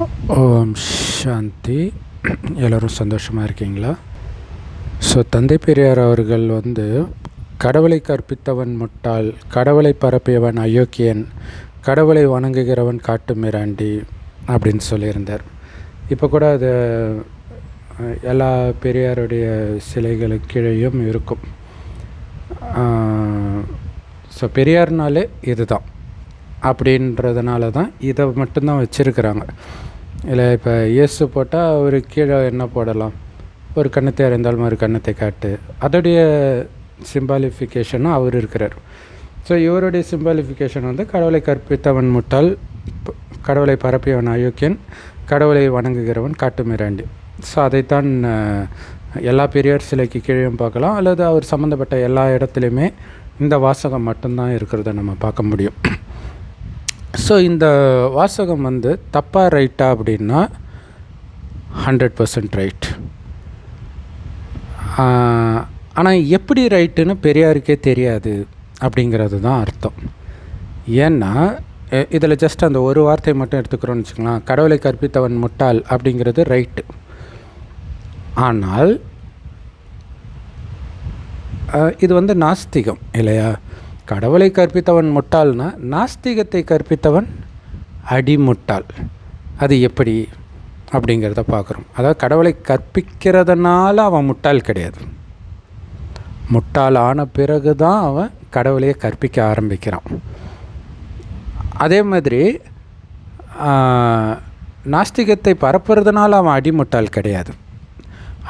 ஓம் சாந்தி. எல்லோரும் சந்தோஷமாக இருக்கீங்களா? ஸோ தந்தை பெரியார் அவர்கள் கடவுளை கற்பித்தவன் முட்டாள், கடவுளை பரப்பியவன் அயோக்கியன், கடவுளை வணங்குகிறவன் காட்டு மிராண்டி அப்படின்னு சொல்லியிருந்தார். இப்போ கூட அது எல்லா பெரியாருடைய சிலைகளுக்கு கீழேயும் இருக்கும். ஸோ பெரியார்னாலே இதுதான் அப்படின்றதுனால தான் இதை மட்டும்தான் வச்சுருக்கிறாங்க. இல்லை இப்போ இயேசு போட்டால் அவர் கீழே என்ன போடலாம்? ஒரு கன்னத்தை அறிந்தாலும் ஒரு கன்னத்தை காட்டு, அதோடைய சிம்பாலிஃபிகேஷனும் அவர் இருக்கிறார். ஸோ இவருடைய சிம்பாலிஃபிகேஷன் கடவுளை கற்பித்தவன் முட்டாள், கடவுளை பரப்பியவன் அயோக்கியன், கடவுளை வணங்குகிறவன் காட்டு மிராண்டி. ஸோ அதைத்தான் எல்லா பெரியார் சிலைக்கு கீழேயும் பார்க்கலாம், அல்லது அவர் சம்மந்தப்பட்ட எல்லா இடத்துலையுமே இந்த வாசகம் மட்டும்தான் இருக்கிறத நம்ம பார்க்க முடியும். ஸோ இந்த வாசகம் தப்பாக ரைட்டா அப்படின்னா 100% ரைட். ஆனால் எப்படி ரைட்டுன்னு பெரியாருக்கே தெரியாது அப்படிங்கிறது தான் அர்த்தம். ஏன்னா இதில் ஜஸ்ட் அந்த ஒரு வார்த்தை மட்டும் எடுத்துக்கிறோன்னு வச்சுக்கலாம். கடவுளை கற்பித்தவன் முட்டாள் அப்படிங்கிறது ரைட்டு. ஆனால் இது நாஸ்திகம் இல்லையா? கடவுளை கற்பித்தவன் முட்டாள்னா நாஸ்திகத்தை கற்பித்தவன் அடிமுட்டாள். அது எப்படி அப்படிங்கிறத பார்க்குறோம். அதாவது கடவுளை கற்பிக்கிறதுனால அவன் முட்டாள் கிடையாது. முட்டாள் ஆன பிறகு தான் அவன் கடவுளையே கற்பிக்க ஆரம்பிக்கிறான். அதே மாதிரி நாஸ்திகத்தை பரப்புறதுனால அவன் அடிமுட்டாள் கிடையாது.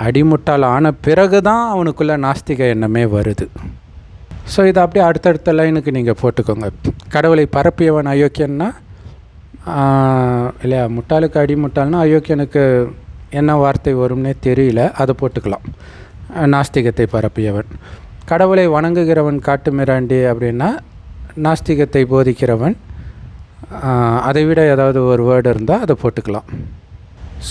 அடிமுட்டாள் ஆன பிறகு தான் அவனுக்குள்ளே நாஸ்திக எண்ணமே வருது. ஸோ இதை அப்படியே அடுத்தடுத்த லைனுக்கு நீங்கள் போட்டுக்கோங்க. கடவுளை பரப்பியவன் அயோக்கியன்னா இல்லையா? முட்டாளுக்கு அடிமுட்டாள்னா அயோக்கியனுக்கு என்ன வார்த்தை வரும்னே தெரியல, அதை போட்டுக்கலாம். நாஸ்திகத்தை பரப்பியவன். கடவுளை வணங்குகிறவன் காட்டு மிராண்டி அப்படின்னா நாஸ்திகத்தை போதிக்கிறவன். அதை விட ஏதாவது ஒரு வேர்டு இருந்தால் அதை போட்டுக்கலாம்.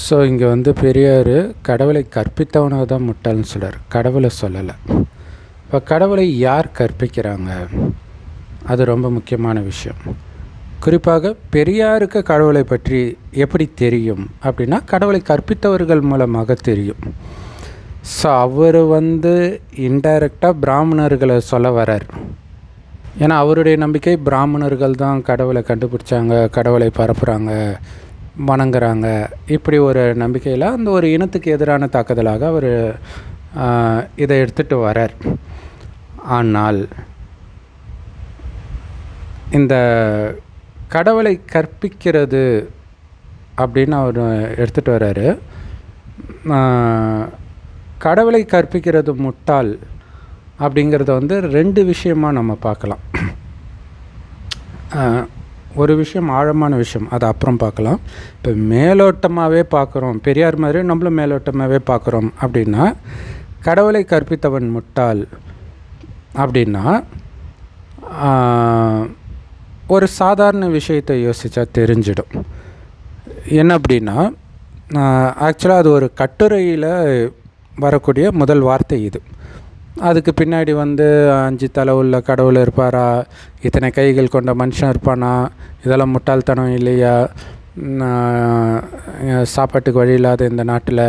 ஸோ இங்கே பெரியார் கடவுளை கற்பித்தவனை தான் முட்டாள்னு சொல்கிறார், கடவுளை சொல்லலை. இப்போ கடவுளை யார் கற்பிக்கிறாங்க? அது ரொம்ப முக்கியமான விஷயம். குறிப்பாக பெரியாருக்கு கடவுளை பற்றி எப்படி தெரியும் அப்படின்னா கடவுளை கற்பித்தவர்கள் மூலமாக தெரியும். ஸோ அவர் இன்டைரக்டாக பிராமணர்களை சொல்ல வரார். ஏன்னா அவருடைய நம்பிக்கை பிராமணர்கள் தான் கடவுளை கண்டுபிடிச்சாங்க, கடவுளை பரப்புகிறாங்க, வணங்குறாங்க. இப்படி ஒரு நம்பிக்கையில் அந்த ஒரு இனத்துக்கு எதிரான தாக்குதலாக அவர் இதை எடுத்துகிட்டு வரார். ஆனால் இந்த கடவுளை கற்பிக்கிறது அப்படின்னு அவர் எடுத்துகிட்டு வர்றாரு. கடவுளை கற்பிக்கிறது முட்டாள் அப்படிங்கிறத ரெண்டு விஷயமாக நம்ம பார்க்கலாம். ஒரு விஷயம் ஆழமான விஷயம், அதை அப்புறம் பார்க்கலாம். இப்போ மேலோட்டமாகவே பார்க்குறோம், பெரியார் மாதிரி நம்மளும் மேலோட்டமாகவே பார்க்குறோம் அப்படின்னா கடவுளை கற்பித்தவன் முட்டாள் அப்படின்னா ஒரு சாதாரண விஷயத்தை யோசித்தா தெரிஞ்சிடும். என்ன அப்படின்னா ஆக்சுவலாக அது ஒரு கட்டுரையில் வரக்கூடிய முதல் வார்த்தை இது. அதுக்கு பின்னாடி 5 தலை உள்ள கடவுள் இருப்பாரா, இத்தனை கைகள் கொண்ட மனுஷன் இருப்பானா, இதெல்லாம் முட்டாள்தனம் இல்லையா, சாப்பாட்டுக்கு வழி இல்லாத இந்த நாட்டில்,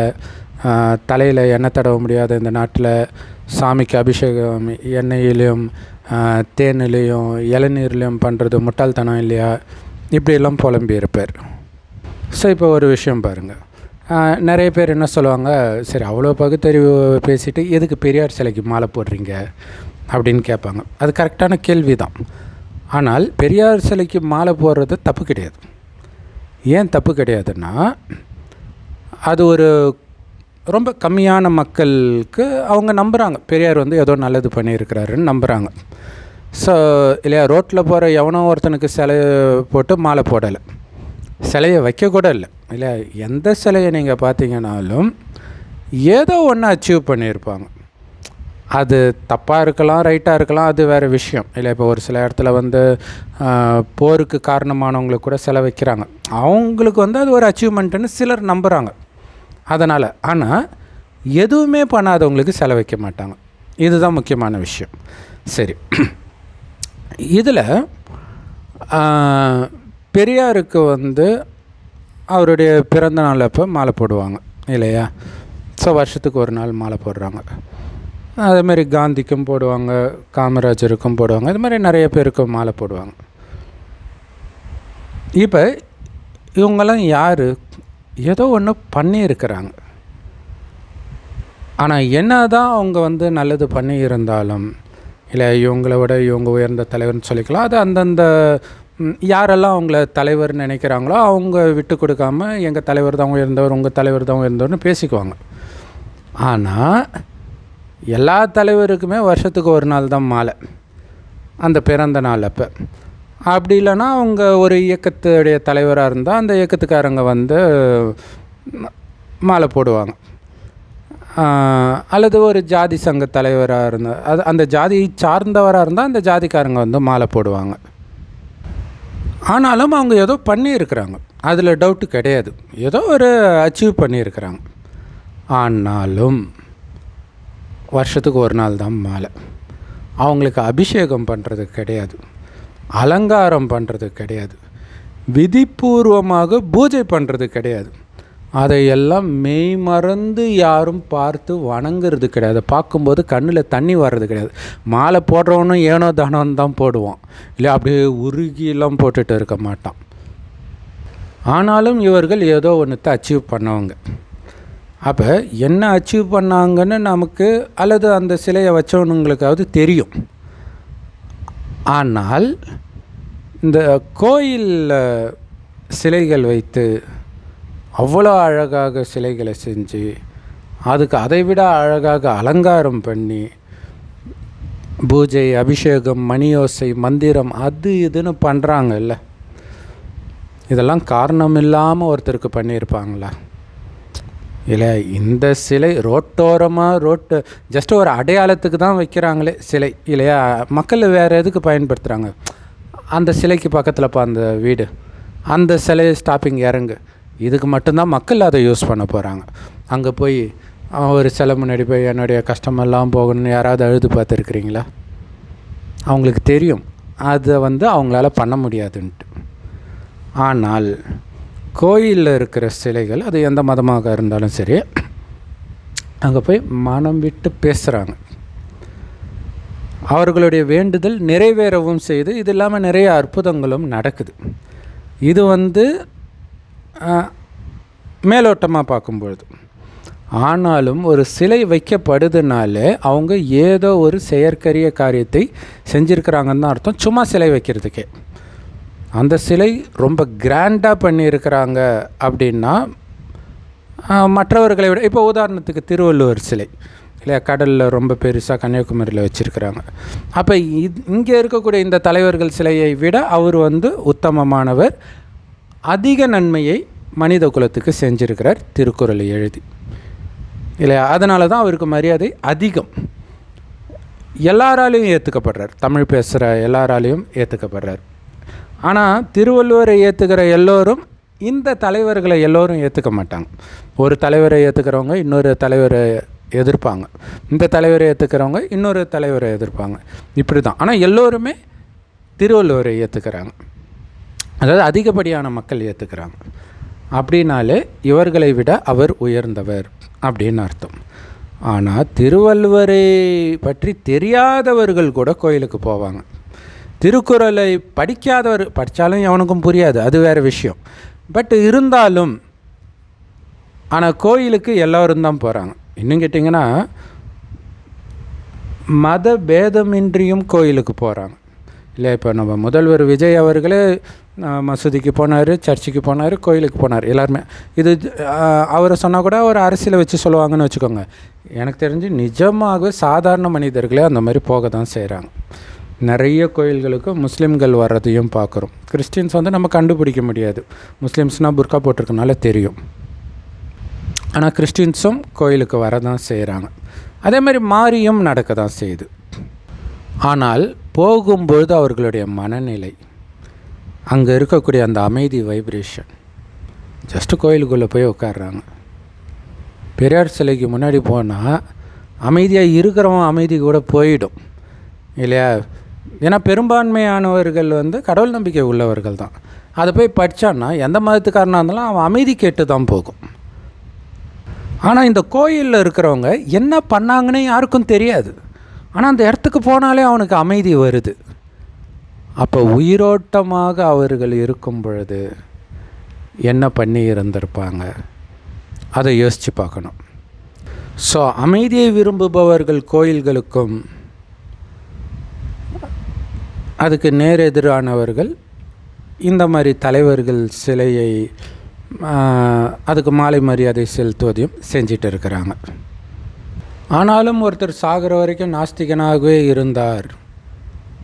தலையில் எண்ணெய் தடவ முடியாத இந்த நாட்டில், சாமிக்கு அபிஷேகம் எண்ணெயிலையும் தேனிலையும் இளநீர்லையும் பண்ணுறது முட்டாள்தனம் இல்லையா, இப்படியெல்லாம் புலம்பி இருப்பார். ஸோ இப்போ ஒரு விஷயம் பாருங்கள். நிறைய பேர் என்ன சொல்லுவாங்க, சரி அவ்வளோ பகுத்தறிவு பேசிவிட்டு எதுக்கு பெரியார் சிலைக்கு மாலை போடுறீங்க அப்படின்னு கேட்பாங்க. அது கரெக்டான கேள்வி தான். ஆனால் பெரியார் சிலைக்கு மாலை போடுறது தப்பு கிடையாது. ஏன் தப்பு கிடையாதுன்னா அது ஒரு ரொம்ப கம்மியான மக்களுக்கு அவங்க நம்புகிறாங்க, பெரியார் ஏதோ நல்லது பண்ணியிருக்கிறாருன்னு நம்புகிறாங்க. ஸோ இல்லையா, ரோட்டில் போகிற எவனோ ஒருத்தனுக்கு சிலை போட்டு மாலை போடலை, சிலையை வைக்கக்கூட இல்லை இல்லையா? எந்த சிலையை நீங்கள் பார்த்தீங்கன்னாலும் ஏதோ ஒன்று அச்சீவ் பண்ணியிருப்பாங்க. அது தப்பாக இருக்கலாம், ரைட்டாக இருக்கலாம், அது வேறு விஷயம் இல்லை. இப்போ ஒரு சில இடத்துல போருக்கு காரணமானவங்களுக்கு கூட சிலை வைக்கிறாங்க. அவங்களுக்கு அது ஒரு அச்சீவ்மெண்ட்டுன்னு சிலர் நம்புகிறாங்க. அதனால் ஆனால் எதுவுமே பண்ணாதவங்களுக்கு சிலை வைக்க மாட்டாங்க. இதுதான் முக்கியமான விஷயம். சரி, இதில் பெரியாருக்கு அவருடைய பிறந்த நாள் அப்போ மாலை போடுவாங்க இல்லையா? ஸோ வருஷத்துக்கு ஒரு நாள் மாலை போடுறாங்க. அதுமாதிரி காந்திக்கும் போடுவாங்க, காமராஜருக்கும் போடுவாங்க, இது மாதிரி நிறைய பேருக்கும் மாலை போடுவாங்க. இப்போ இவங்கெல்லாம் யார்? ஏதோ ஒன்று பண்ணியிருக்கிறாங்க. ஆனால் என்ன தான் அவங்க நல்லது பண்ணியிருந்தாலும், இல்லை இவங்கள விட இவங்க உயர்ந்த தலைவர்னு சொல்லிக்கலாம், அது அந்தந்த யாரெல்லாம் அவங்கள தலைவர் நினைக்கிறாங்களோ அவங்க விட்டு கொடுக்காம எங்கள் தலைவர் தான் உயர்ந்தவர், உங்கள் தலைவர் தான் உயர்ந்தவர்னு பேசிக்குவாங்க. ஆனால் எல்லா தலைவருக்குமே வருஷத்துக்கு ஒரு நாள் தான் மாலை, அந்த பிறந்த நாள் அப்போ. அப்படி இல்லைன்னா அவங்க ஒரு இயக்கத்துடைய தலைவராக இருந்தால் அந்த இயக்கத்துக்காரங்க மாலை போடுவாங்க. அல்லது ஒரு ஜாதி சங்க தலைவராக இருந்தால் அந்த ஜாதியை சார்ந்தவராக இருந்தால் அந்த ஜாதிக்காரங்க மாலை போடுவாங்க. ஆனாலும் அவங்க ஏதோ பண்ணியிருக்கிறாங்க, அதில் டவுட்டு கிடையாது, ஏதோ ஒரு அச்சீவ் பண்ணியிருக்கிறாங்க. ஆனாலும் வருஷத்துக்கு ஒரு நாள் தான் மாலை. அவங்களுக்கு அபிஷேகம் பண்ணுறது கிடையாது, அலங்காரம் பண்ணுறது கிடையாது, விதிபூர்வமாக பூஜை பண்ணுறது கிடையாது. அதையெல்லாம் மெய் மறந்து யாரும் பார்த்து வணங்குறது கிடையாது. பார்க்கும்போது கண்ணில் தண்ணி வர்றது கிடையாது. மாலை போடுறவனும் ஏனோ தானோன்னு தான் போடுவான், இல்லை அப்படியே உருகிலாம் போட்டுட்டு இருக்க மாட்டான். ஆனாலும் இவர்கள் ஏதோ ஒன்றத்தை அச்சீவ் பண்ணவங்க. அப்போ என்ன அச்சீவ் பண்ணாங்கன்னு நமக்கு அல்லது அந்த சிலையை வச்சவனுங்களுக்காவது தெரியும். ஆனால் இந்த கோயிலில் சிலைகள் வைத்து அவ்வளோ அழகாக சிலைகளை செஞ்சு அதுக்கு அதைவிட அழகாக அலங்காரம் பண்ணி பூஜை, அபிஷேகம், மணியோசை, மந்திரம் அது இதுன்னு பண்ணுறாங்கல்ல, இதெல்லாம் காரணம் இல்லாமல் ஒருத்தருக்கு பண்ணியிருப்பாங்களா? இல்லை, இந்த சிலை ரோட்டோரமாக ஜஸ்ட் ஒரு அடையாளத்துக்கு தான் வைக்கிறாங்களே சிலை இல்லையா? மக்கள் வேறு எதுக்கு பயன்படுத்துகிறாங்க? அந்த சிலைக்கு பக்கத்தில் அந்த வீடு, அந்த சிலை ஸ்டாப்பிங் இறங்கு, இதுக்கு மட்டும்தான் மக்கள் அதை யூஸ் பண்ண போகிறாங்க. அங்கே போய் ஒரு சிலை முன்னாடி போய் என்னுடைய கஷ்டமெல்லாம் போகணும்னு யாராவது அழுது பார்த்துருக்குறீங்களா? அவங்களுக்கு தெரியும் அதை அவங்களால பண்ண முடியாதுன்ட்டு. ஆனால் கோயிலில் இருக்கிற சிலைகள், அது எந்த மதமாக இருந்தாலும் சரி, அங்கே போய் மனம் விட்டு பேசுகிறாங்க. அவர்களுடைய வேண்டுதல் நிறைவேறவும் செய்து, இது இல்லாமல் நிறைய அற்புதங்களும் நடக்குது. இது மேலோட்டமாக பார்க்கும்பொழுது. ஆனாலும் ஒரு சிலை வைக்கப்படுதுனாலே அவங்க ஏதோ ஒரு செயற்கரிய காரியத்தை செஞ்சுருக்கிறாங்கன்னு தான் அர்த்தம். சும்மா சிலை வைக்கிறதுக்கே அந்த சிலை ரொம்ப கிராண்டாக பண்ணியிருக்கிறாங்க அப்படின்னா மற்றவர்களை விட, இப்போ உதாரணத்துக்கு திருவள்ளுவர் சிலை இல்லையா, கடலில் ரொம்ப பெருசாக கன்னியாகுமரியில் வச்சுருக்கிறாங்க. அப்போ இங்கே இருக்கக்கூடிய இந்த தலைவர்கள் சிலையை விட அவர் உத்தமமானவர், அதிக நன்மையை மனித குலத்துக்கு செஞ்சுருக்கிறார் திருக்குறளை எழுதி இல்லையா? அதனால தான் அவருக்கு மரியாதை அதிகம். எல்லாராலையும் ஏற்றுக்கப்படுறார், தமிழ் பேசுகிற எல்லாராலையும் ஏற்றுக்கப்படுறார். ஆனால் திருவள்ளுவரை ஏற்றுக்கிற எல்லோரும் இந்த தலைவர்களை எல்லோரும் ஏற்றுக்க மாட்டாங்க. ஒரு தலைவரை ஏற்றுக்கிறவங்க இன்னொரு தலைவரை எதிர்ப்பாங்க, இந்த தலைவரை ஏற்றுக்கிறவங்க இன்னொரு தலைவரை எதிர்ப்பாங்க, இப்படி தான். ஆனால் எல்லோருமே திருவள்ளுவரை ஏற்றுக்கிறாங்க, அதாவது அதிகப்படியான மக்கள் ஏற்றுக்கிறாங்க. அப்படின்னாலே இவர்களை விட அவர் உயர்ந்தவர் அப்படின்னு அர்த்தம். ஆனால் திருவள்ளுவரை பற்றி தெரியாதவர்கள் கூட கோயிலுக்கு போவாங்க. திருக்குறளை படித்தாலும் எவனுக்கும் புரியாது, அது வேறு விஷயம். பட் இருந்தாலும் ஆனால் கோயிலுக்கு எல்லோரும் தான் போகிறாங்க. இன்னும் கேட்டிங்கன்னா மத பேதமின்றியும் கோயிலுக்கு போகிறாங்க இல்லை? இப்போ நம்ம முதல்வர் விஜய் அவர்களே மசூதிக்கு போனார், சர்ச்சுக்கு போனார், கோயிலுக்கு போனார். எல்லாருமே இது அவரை சொன்னால் கூட ஒரு அரசியலை வச்சு சொல்லுவாங்கன்னு வச்சுக்கோங்க. எனக்கு தெரிஞ்சு நிஜமாகவே சாதாரண மனிதர்களே அந்த மாதிரி போக தான் செய்கிறாங்க. நிறைய கோயில்களுக்கு முஸ்லீம்கள் வர்றதையும் பார்க்குறோம். கிறிஸ்டின்ஸ் நம்ம கண்டுபிடிக்க முடியாது, முஸ்லீம்ஸ்னால் புர்கா போட்டிருக்கனால தெரியும். ஆனால் கிறிஸ்டின்ஸும் கோயிலுக்கு வர தான் செய்கிறாங்க. அதே மாதிரி மாறியும் நடக்க தான் செய்யுது. ஆனால் போகும்பொழுது அவர்களுடைய மனநிலை, அங்கே இருக்கக்கூடிய அந்த அமைதி வைப்ரேஷன், ஜஸ்ட்டு கோயிலுக்குள்ளே போய் உட்காடுறாங்க. பெரியார் சிலைக்கு முன்னாடி போனால் அமைதியாக இருக்கிறவன் அமைதி கூட போயிடும் இல்லையா? ஏன்னா பெரும்பான்மையானவர்கள் கடவுள் நம்பிக்கை உள்ளவர்கள் தான். அதை போய் படித்தான்னா எந்த மதத்துக்காரனாக இருந்தாலும் அவன் அமைதி கேட்டு தான் போகும். ஆனால் இந்த கோயிலில் இருக்கிறவங்க என்ன பண்ணாங்கன்னு யாருக்கும் தெரியாது. ஆனால் அந்த இடத்துக்கு போனாலே அவனுக்கு அமைதி வருது. அப்போ உயிரோட்டமாக அவர்கள் இருக்கும் பொழுது என்ன பண்ணி இருந்திருப்பாங்க, அதை யோசித்து பார்க்கணும். ஸோ அமைதியை விரும்புபவர்கள் கோயில்களுக்கும், அதுக்கு நேர் எதிரானவர்கள் இந்த மாதிரி தலைவர்கள் சிலையை அதுக்கு மாலை மரியாதை செலுத்துவதையும் செஞ்சிட்டு இருக்கிறாங்க. ஆனாலும் ஒருத்தர் சாகிற வரைக்கும் நாஸ்திகனாகவே இருந்தார்.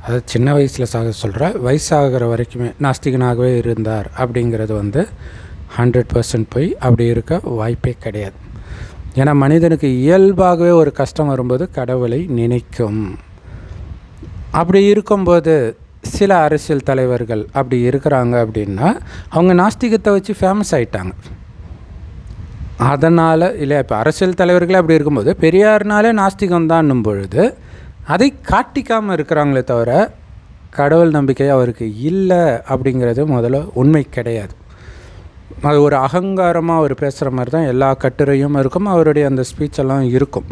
அது சின்ன வயசில் சாக சொல்கிற, வயசாகிற வரைக்குமே நாஸ்திகனாகவே இருந்தார் அப்படிங்கிறது 100% போய் அப்படி இருக்க வாய்ப்பே கிடையாது. ஏன்னா மனிதனுக்கு இயல்பாகவே ஒரு கஷ்டம் வரும்போது கடவுளை நினைக்கும். அப்படி இருக்கும்போது சில அரசியல் தலைவர்கள் அப்படி இருக்கிறாங்க அப்படின்னா அவங்க நாஸ்திகத்தை வச்சு ஃபேமஸ் ஆகிட்டாங்க. அதனால் இல்லை, இப்போ அரசியல் தலைவர்களே அப்படி இருக்கும்போது பெரியார்னாலே நாஸ்திகம்தான்னும் பொழுது அதை காட்டிக்காமல் இருக்கிறாங்களே தவிர கடவுள் நம்பிக்கை அவருக்கு இல்லை அப்படிங்கிறது முதல்ல உண்மை கிடையாது. அது ஒரு அகங்காரமாக அவர் பேசுகிற மாதிரி தான் எல்லா கட்டுரையும் இருக்கும், அவருடைய அந்த ஸ்பீச்செல்லாம் இருக்கும்.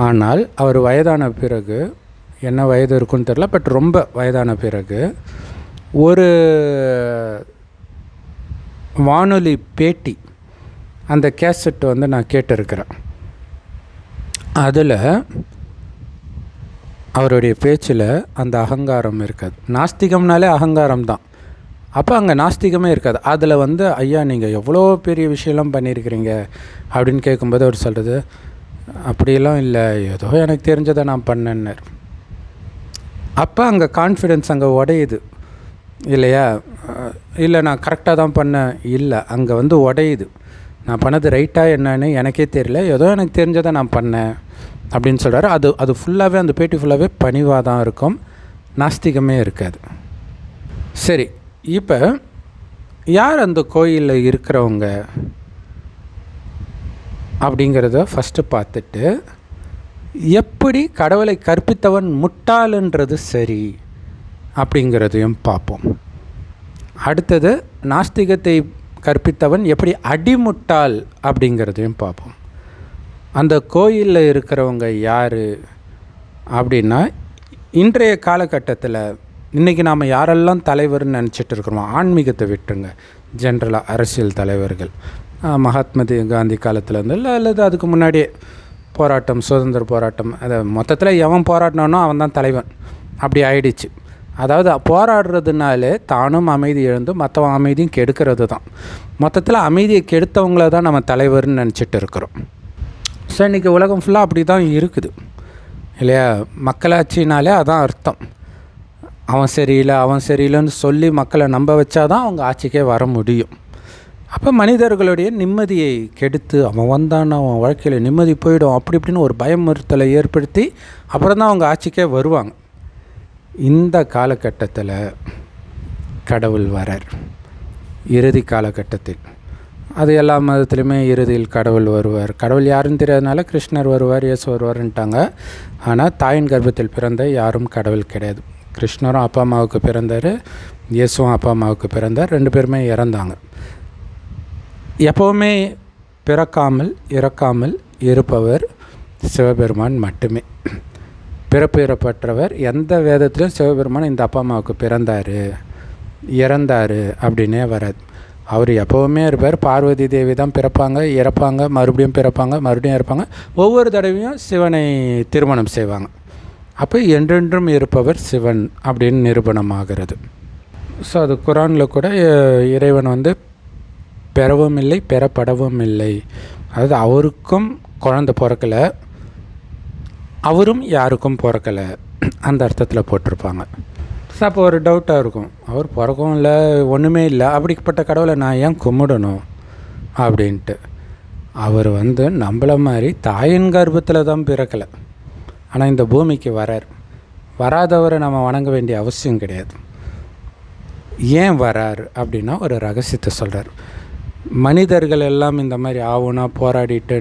ஆனால் அவர் வயதான பிறகு, என்ன வயது இருக்குன்னு தெரில, பட் ரொம்ப வயதான பிறகு ஒரு வானொலி பேட்டி, அந்த கேசட் நான் கேட்டிருக்கிறேன். அதில் அவருடைய பேச்சில் அந்த அகங்காரம் இருக்காது. நாஸ்திகம்னாலே அகங்காரம் தான். அப்போ அங்கே நாஸ்திகமே இருக்காது. அதில் ஐயா நீங்கள் எவ்வளோ பெரிய விஷயம்லாம் பண்ணியிருக்கிறீங்க அப்படின்னு கேட்கும்போது அவர் சொல்கிறது, அப்படியெல்லாம் இல்லை, ஏதோ எனக்கு தெரிஞ்சதை நான் பண்ணேன்னார். அப்போ அங்கே கான்ஃபிடென்ஸ் அங்கே உடையுது இல்லையா? இல்லை நான் கரெக்டாக தான் பண்ணேன், இல்லை அங்கே உடையுது. நான் பண்ணது ரைட்டாக என்னன்னு எனக்கே தெரியல, ஏதோ எனக்கு தெரிஞ்சதை நான் பண்ணேன் அப்படின்னு சொல்கிறாரு. அது ஃபுல்லாகவே, அந்த பேட்டி ஃபுல்லாகவே பணிவாக தான் இருக்கும், நாஸ்திகமே இருக்காது. சரி, இப்போ யார் அந்த கோயிலில் இருக்கிறவங்க அப்படிங்கிறத ஃபஸ்ட்டு பார்த்துட்டு, எப்படி கடவுளை கற்பித்தவன் முட்டாளுன்றது சரி அப்படிங்கிறதையும் பார்ப்போம். அடுத்தது நாஸ்திகத்தை கற்பித்தவன் எப்படி அடிமுட்டாள் அப்படிங்கிறதையும் பார்ப்போம். அந்த கோயிலில் இருக்கிறவங்க யார் அப்படின்னா, இன்றைய காலகட்டத்தில் இன்றைக்கி நாம் யாரெல்லாம் தலைவர்னு நினச்சிட்டு இருக்கிறோம், ஆன்மீகத்தை விட்டுருங்க, ஜென்ரலாக அரசியல் தலைவர்கள், மகாத்மா காந்தி காலத்துலேருந்து இல்லை அல்லது அதுக்கு முன்னாடியே போராட்டம், சுதந்திர போராட்டம், அதை மொத்தத்தில் எவன் போராடினானோ அவன் தான் தலைவன், அப்படி ஆயிடுச்சு. அதாவது போராடுறதுனாலே தானும் அமைதி இழந்து மற்றவன் அமைதியும் கெடுக்கிறது தான். மொத்தத்தில் அமைதியை கெடுத்தவங்கள தான் நம்ம தலைவர்னு நினச்சிட்டு இருக்கிறோம். ஸோ இன்றைக்கி உலகம் ஃபுல்லாக அப்படி தான் இருக்குது இல்லையா? மக்களாட்சினாலே அதான் அர்த்தம். அவன் சரியில்லைன்னு சொல்லி மக்களை நம்ப வச்சா தான் அவங்க ஆட்சிக்கே வர முடியும். அப்போ மனிதர்களுடைய நிம்மதியை கெடுத்து அவன் வந்தான்னா அவன் வாழ்க்கையில் நிம்மதி போயிடும் அப்படி இப்படின்னு ஒரு பயமுறுத்தலை ஏற்படுத்தி அப்புறம் தான் அவங்க ஆட்சிக்கே வருவாங்க. இந்த காலகட்டத்தில் கடவுள் வரார். இறுதி காலகட்டத்தில் அது எல்லா மதத்துலையுமே இறுதியில் கடவுள் வருவார். கடவுள் யாருன்னு தெரியாதனால கிருஷ்ணர் வருவார், இயேசு வருவார்ன்ட்டாங்க. ஆனால் தாயின் கர்ப்பத்தில் பிறந்த யாரும் கடவுள் கிடையாது. கிருஷ்ணரும் அப்பா அம்மாவுக்கு பிறந்தார், இயேசுவும் அப்பா அம்மாவுக்கு பிறந்தார், 2 பேருமே இறந்தாங்க. எப்போவுமே பிறக்காமல் இறக்காமல் இருப்பவர் சிவபெருமான் மட்டுமே. பிறப்பு இறப்பற்றவர். எந்த வேதத்திலும் சிவபெருமான் இந்த அப்பா அம்மாவுக்கு பிறந்தார் இறந்தார் அப்படின்னே வராது. அவர் எப்போவுமே இருப்பார். பார்வதி தேவி தான் பிறப்பாங்க, இறப்பாங்க, மறுபடியும் பிறப்பாங்க, மறுபடியும் இறப்பாங்க. ஒவ்வொரு தடவையும் சிவனை திருமணம் செய்வாங்க. அப்போ என்றென்றும் இருப்பவர் சிவன் அப்படின்னு நிரூபணமாகிறது. ஸோ அது குரானில் கூட இறைவன் பெறவும் இல்லை பெறப்படவும் இல்லை, அதாவது அவருக்கும் குழந்தை பிறக்கலை, அவரும் யாருக்கும் பிறக்கலை, அந்த அர்த்தத்தில் போட்டிருப்பாங்க. ஸோ அப்போ ஒரு டவுட்டாக இருக்கும், அவர் பிறக்கவும் இல்லை ஒன்றுமே இல்லை, அப்படிப்பட்ட கடவுளை நான் ஏன் கும்பிடணும் அப்படின்ட்டு. அவர் நம்மள மாதிரி தாயின் கர்ப்பத்தில் தான் பிறக்கலை, ஆனால் இந்த பூமிக்கு வரார். வராதவரை நம்ம வணங்க வேண்டிய அவசியம் கிடையாது. ஏன் வரார் அப்படின்னா ஒரு ரகசியத்தை சொல்கிறார். மனிதர்கள் எல்லாம் இந்த மாதிரி ஆவுனா போராடிட்டு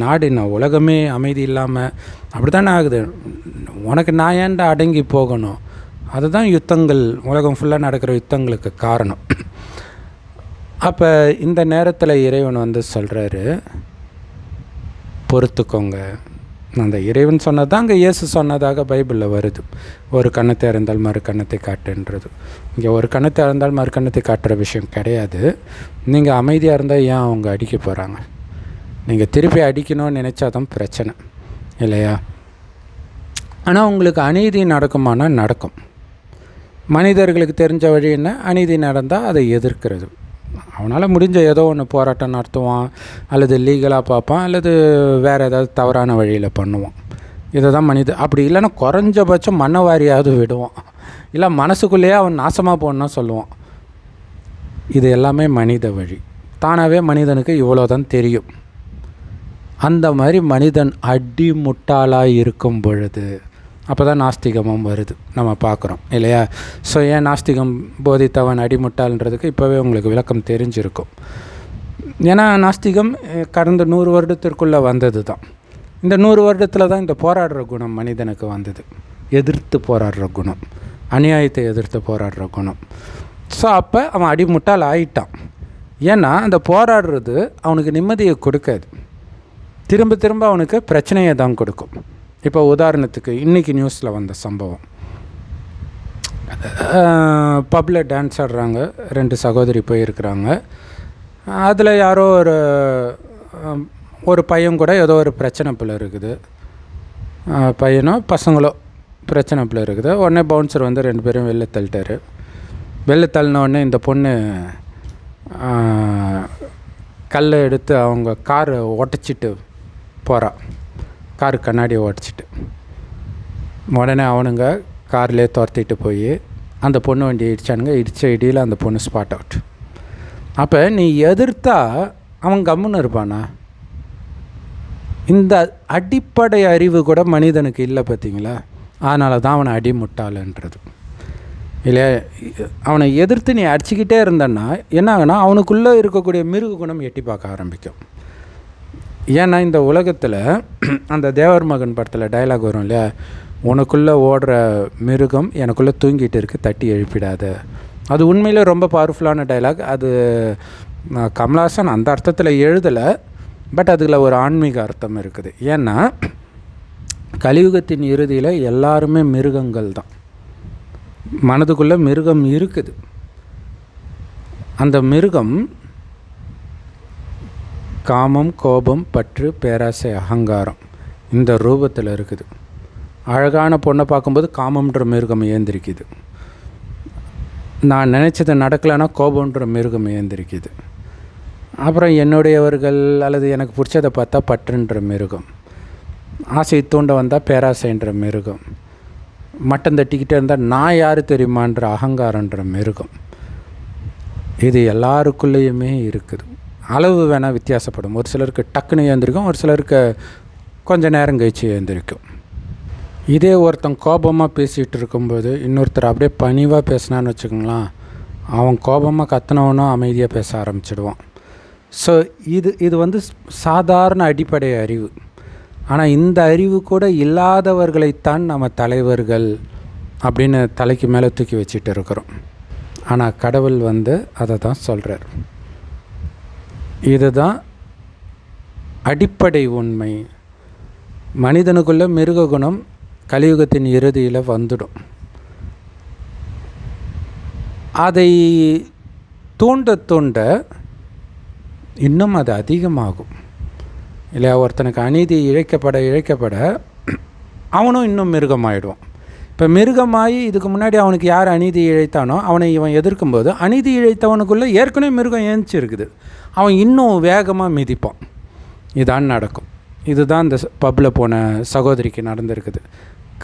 நாடு உலகமே அமைதி இல்லாமல் அப்படி தானே ஆகுது. உனக்கு நான் ஏன்டா அடங்கி போகணும் அதுதான் யுத்தங்கள், உலகம் ஃபுல்லாக நடக்கிற யுத்தங்களுக்கு காரணம். அப்போ இந்த நேரத்தில் இறைவன் வந்து சொல்கிறாரு, பொறுத்துக்கோங்க. அந்த இறைவன் சொன்னதான் அங்கே இயேசு சொன்னதாக பைபிளில் வருது. ஒரு கண்ணத்தை அறிந்தால் மறு கண்ணத்தை காட்டுன்றது. இங்கே ஒரு கண்ணத்தை அறிந்தால் மறு கண்ணத்தை காட்டுற விஷயம் கிடையாது. நீங்கள் அமைதியாக இருந்தால் ஏன் அவங்க அடிக்க போகிறாங்க? நீங்கள் திருப்பி அடிக்கணும்னு நினச்சா தான் பிரச்சனை இல்லையா? ஆனால் உங்களுக்கு அநீதி நடக்குமானா நடக்கும். மனிதர்களுக்கு தெரிஞ்ச வழி என்ன? அநீதி நடந்தால் அதை எதிர்க்கிறது. அவனால் முடிஞ்ச ஏதோ ஒன்று போராட்டம் நடத்துவான், அல்லது லீகலாக பார்ப்பான், அல்லது வேறு ஏதாவது தவறான வழியில் பண்ணுவான். இதை தான் அப்படி இல்லைன்னா குறைஞ்சபட்சம் மண்ணவாரியாவது விடுவான், இல்லை மனசுக்குள்ளேயே அவன் நாசமாக போகணுன்னு சொல்லுவான். இது எல்லாமே மனித வழி. தானாகவே மனிதனுக்கு இவ்வளோ தான் தெரியும். அந்த மாதிரி மனிதன் அடி முட்டாளாக இருக்கும் பொழுது அப்போ தான் நாஸ்திகமும் வருது, நம்ம பார்க்குறோம் இல்லையா? ஸோ ஏன் நாஸ்திகம் போதித்தவன் அடிமுட்டாள்ன்றதுக்கு இப்போவே உங்களுக்கு விளக்கம் தெரிஞ்சிருக்கும். ஏன்னா நாஸ்திகம் கடந்த 100 வருடத்திற்குள்ளே வந்தது தான். இந்த 100 வருடத்தில் தான் இந்த போராடுற குணம் மனிதனுக்கு வந்தது. எதிர்த்து போராடுற குணம், அநியாயத்தை எதிர்த்து போராடுற குணம். ஸோ அப்போ அவன் அடிமுட்டால் ஆயிட்டான். ஏன்னா அந்த போராடுறது அவனுக்கு நிம்மதியை கொடுக்காது, திரும்ப திரும்ப அவனுக்கு பிரச்சனையை தான் கொடுக்கும். இப்போ உதாரணத்துக்கு இன்றைக்கி நியூஸில் வந்த சம்பவம், பப்பில் டான்ஸ் ஆடுறாங்க, 2 சகோதரி போயிருக்கிறாங்க. அதில் யாரோ ஒரு பையன் கூட ஏதோ ஒரு பிரச்சனை பிள்ளை இருக்குது, பையனோ பசங்களோ பிரச்சனை பிள்ளை இருக்குது. உடனே பவுன்சர் வந்து 2 பேரும் வெளில தள்ளிட்டார். வெளில தள்ளினோடனே இந்த பொண்ணு கல்லை எடுத்து அவங்க காரை உடச்சிட்டு போகிறா, காரு கண்ணாடியை உடச்சிட்டு. உடனே அவனுங்க கார்லேயே துரத்திட்டு போய் அந்த பொண்ணு வண்டியை இடித்தானுங்க. இடித்த இடியில் அந்த பொண்ணு ஸ்பாட் அவுட். அப்போ நீ எதிர்த்தா அவன் கம்முன்னு இருப்பானா? இந்த அடிப்படை அறிவு கூட மனிதனுக்கு இல்லை, பார்த்தீங்களா? அதனால தான் அவனை அடிமுட்டாளன்றது இல்லையா? அவனை எதிர்த்து நீ அடிச்சுக்கிட்டே இருந்தன்னா என்ன ஆகுனா, அவனுக்குள்ளே இருக்கக்கூடிய மிருக குணம் எட்டி பார்க்க ஆரம்பிக்கும். ஏன்னா இந்த உலகத்தில் அந்த தேவர் மகன் படத்தில் டைலாக் வரும் இல்லையா, உனக்குள்ளே ஓடுற மிருகம் எனக்குள்ளே தூங்கிட்டு இருக்குது, தட்டி எழுப்பிடாத. அது உண்மையிலே ரொம்ப பவர்ஃபுல்லான டைலாக். அது கமல்ஹாசன் அந்த அர்த்தத்தில் எழுதலை, பட் அதில் ஒரு ஆன்மீக அர்த்தம் இருக்குது. ஏன்னா கலியுகத்தின் இறுதியில் எல்லாருமே மிருகங்கள் தான். மனதுக்குள்ளே மிருகம் இருக்குது. அந்த மிருகம் காமம், கோபம், பற்று, பேராசை, அகங்காரம் இந்த ரூபத்தில் இருக்குது. அழகான பொண்ணை பார்க்கும்போது காமம்ன்ற மிருகம் ஏந்திரிக்குது. நான் நினச்சது நடக்கலைன்னா கோபம்ன்ற மிருகம் ஏந்திரிக்குது. அப்புறம் என்னுடையவர்கள் அல்லது எனக்கு பிடிச்சதை பார்த்தா பற்றுன்ற மிருகம், ஆசை தூண்ட வந்தால் பேராசைன்ற மிருகம், மட்டம் தட்டிக்கிட்டே இருந்தால் நான் யார் தெரியுமான்ற அகங்காரன்ற மிருகம். இது எல்லாருக்குள்ளேயுமே இருக்குது. அளவு வேணால் வித்தியாசப்படும். ஒரு சிலருக்கு டக்குன்னு ஏந்திரிக்கும், ஒரு சிலருக்கு கொஞ்சம் நேரம் கழிச்சு ஏந்திரிக்கும். இதே ஒருத்தன் கோபமாக பேசிகிட்டு இருக்கும்போது இன்னொருத்தர் அப்படியே பணிவாக பேசினான்னு வச்சுக்கோங்களேன், அவன் கோபமாக கத்துனவனும் அமைதியாக பேச ஆரம்பிச்சிடுவான். ஸோ இது வந்து சாதாரண அடிப்படை அறிவு. ஆனால் இந்த அறிவு கூட இல்லாதவர்களைத்தான் நம்ம தலைவர்கள் அப்படின்னு தலைக்கு மேலே தூக்கி வச்சுட்டு இருக்கிறோம். ஆனால் கடவுள் வந்து அதை தான் சொல்கிறார். இதுதான் அடிப்படை உண்மை. மனிதனுக்குள்ள மிருக குணம் கலியுகத்தின் இறுதியில் வந்துடும். அதை தூண்ட தூண்ட இன்னும் அது அதிகமாகும் இல்லையா? ஒருத்தனுக்கு அநீதி இழைக்கப்பட அவனும் இன்னும் மிருகமாயிடுவான். இப்போ மிருகமாகி இதுக்கு முன்னாடி அவனுக்கு யார் அநீதி இழைத்தானோ அவனை இவன் எதிர்க்கும்போது அநீதி இழைத்தவனுக்குள்ளே ஏற்கனவே மிருகம் ஏஞ்சி இருக்குது, அவன் இன்னும் வேகமாக மிதிப்பான். இதான் நடக்கும். இதுதான் இந்த பப்பில் போன சகோதரிக்கு நடந்திருக்குது.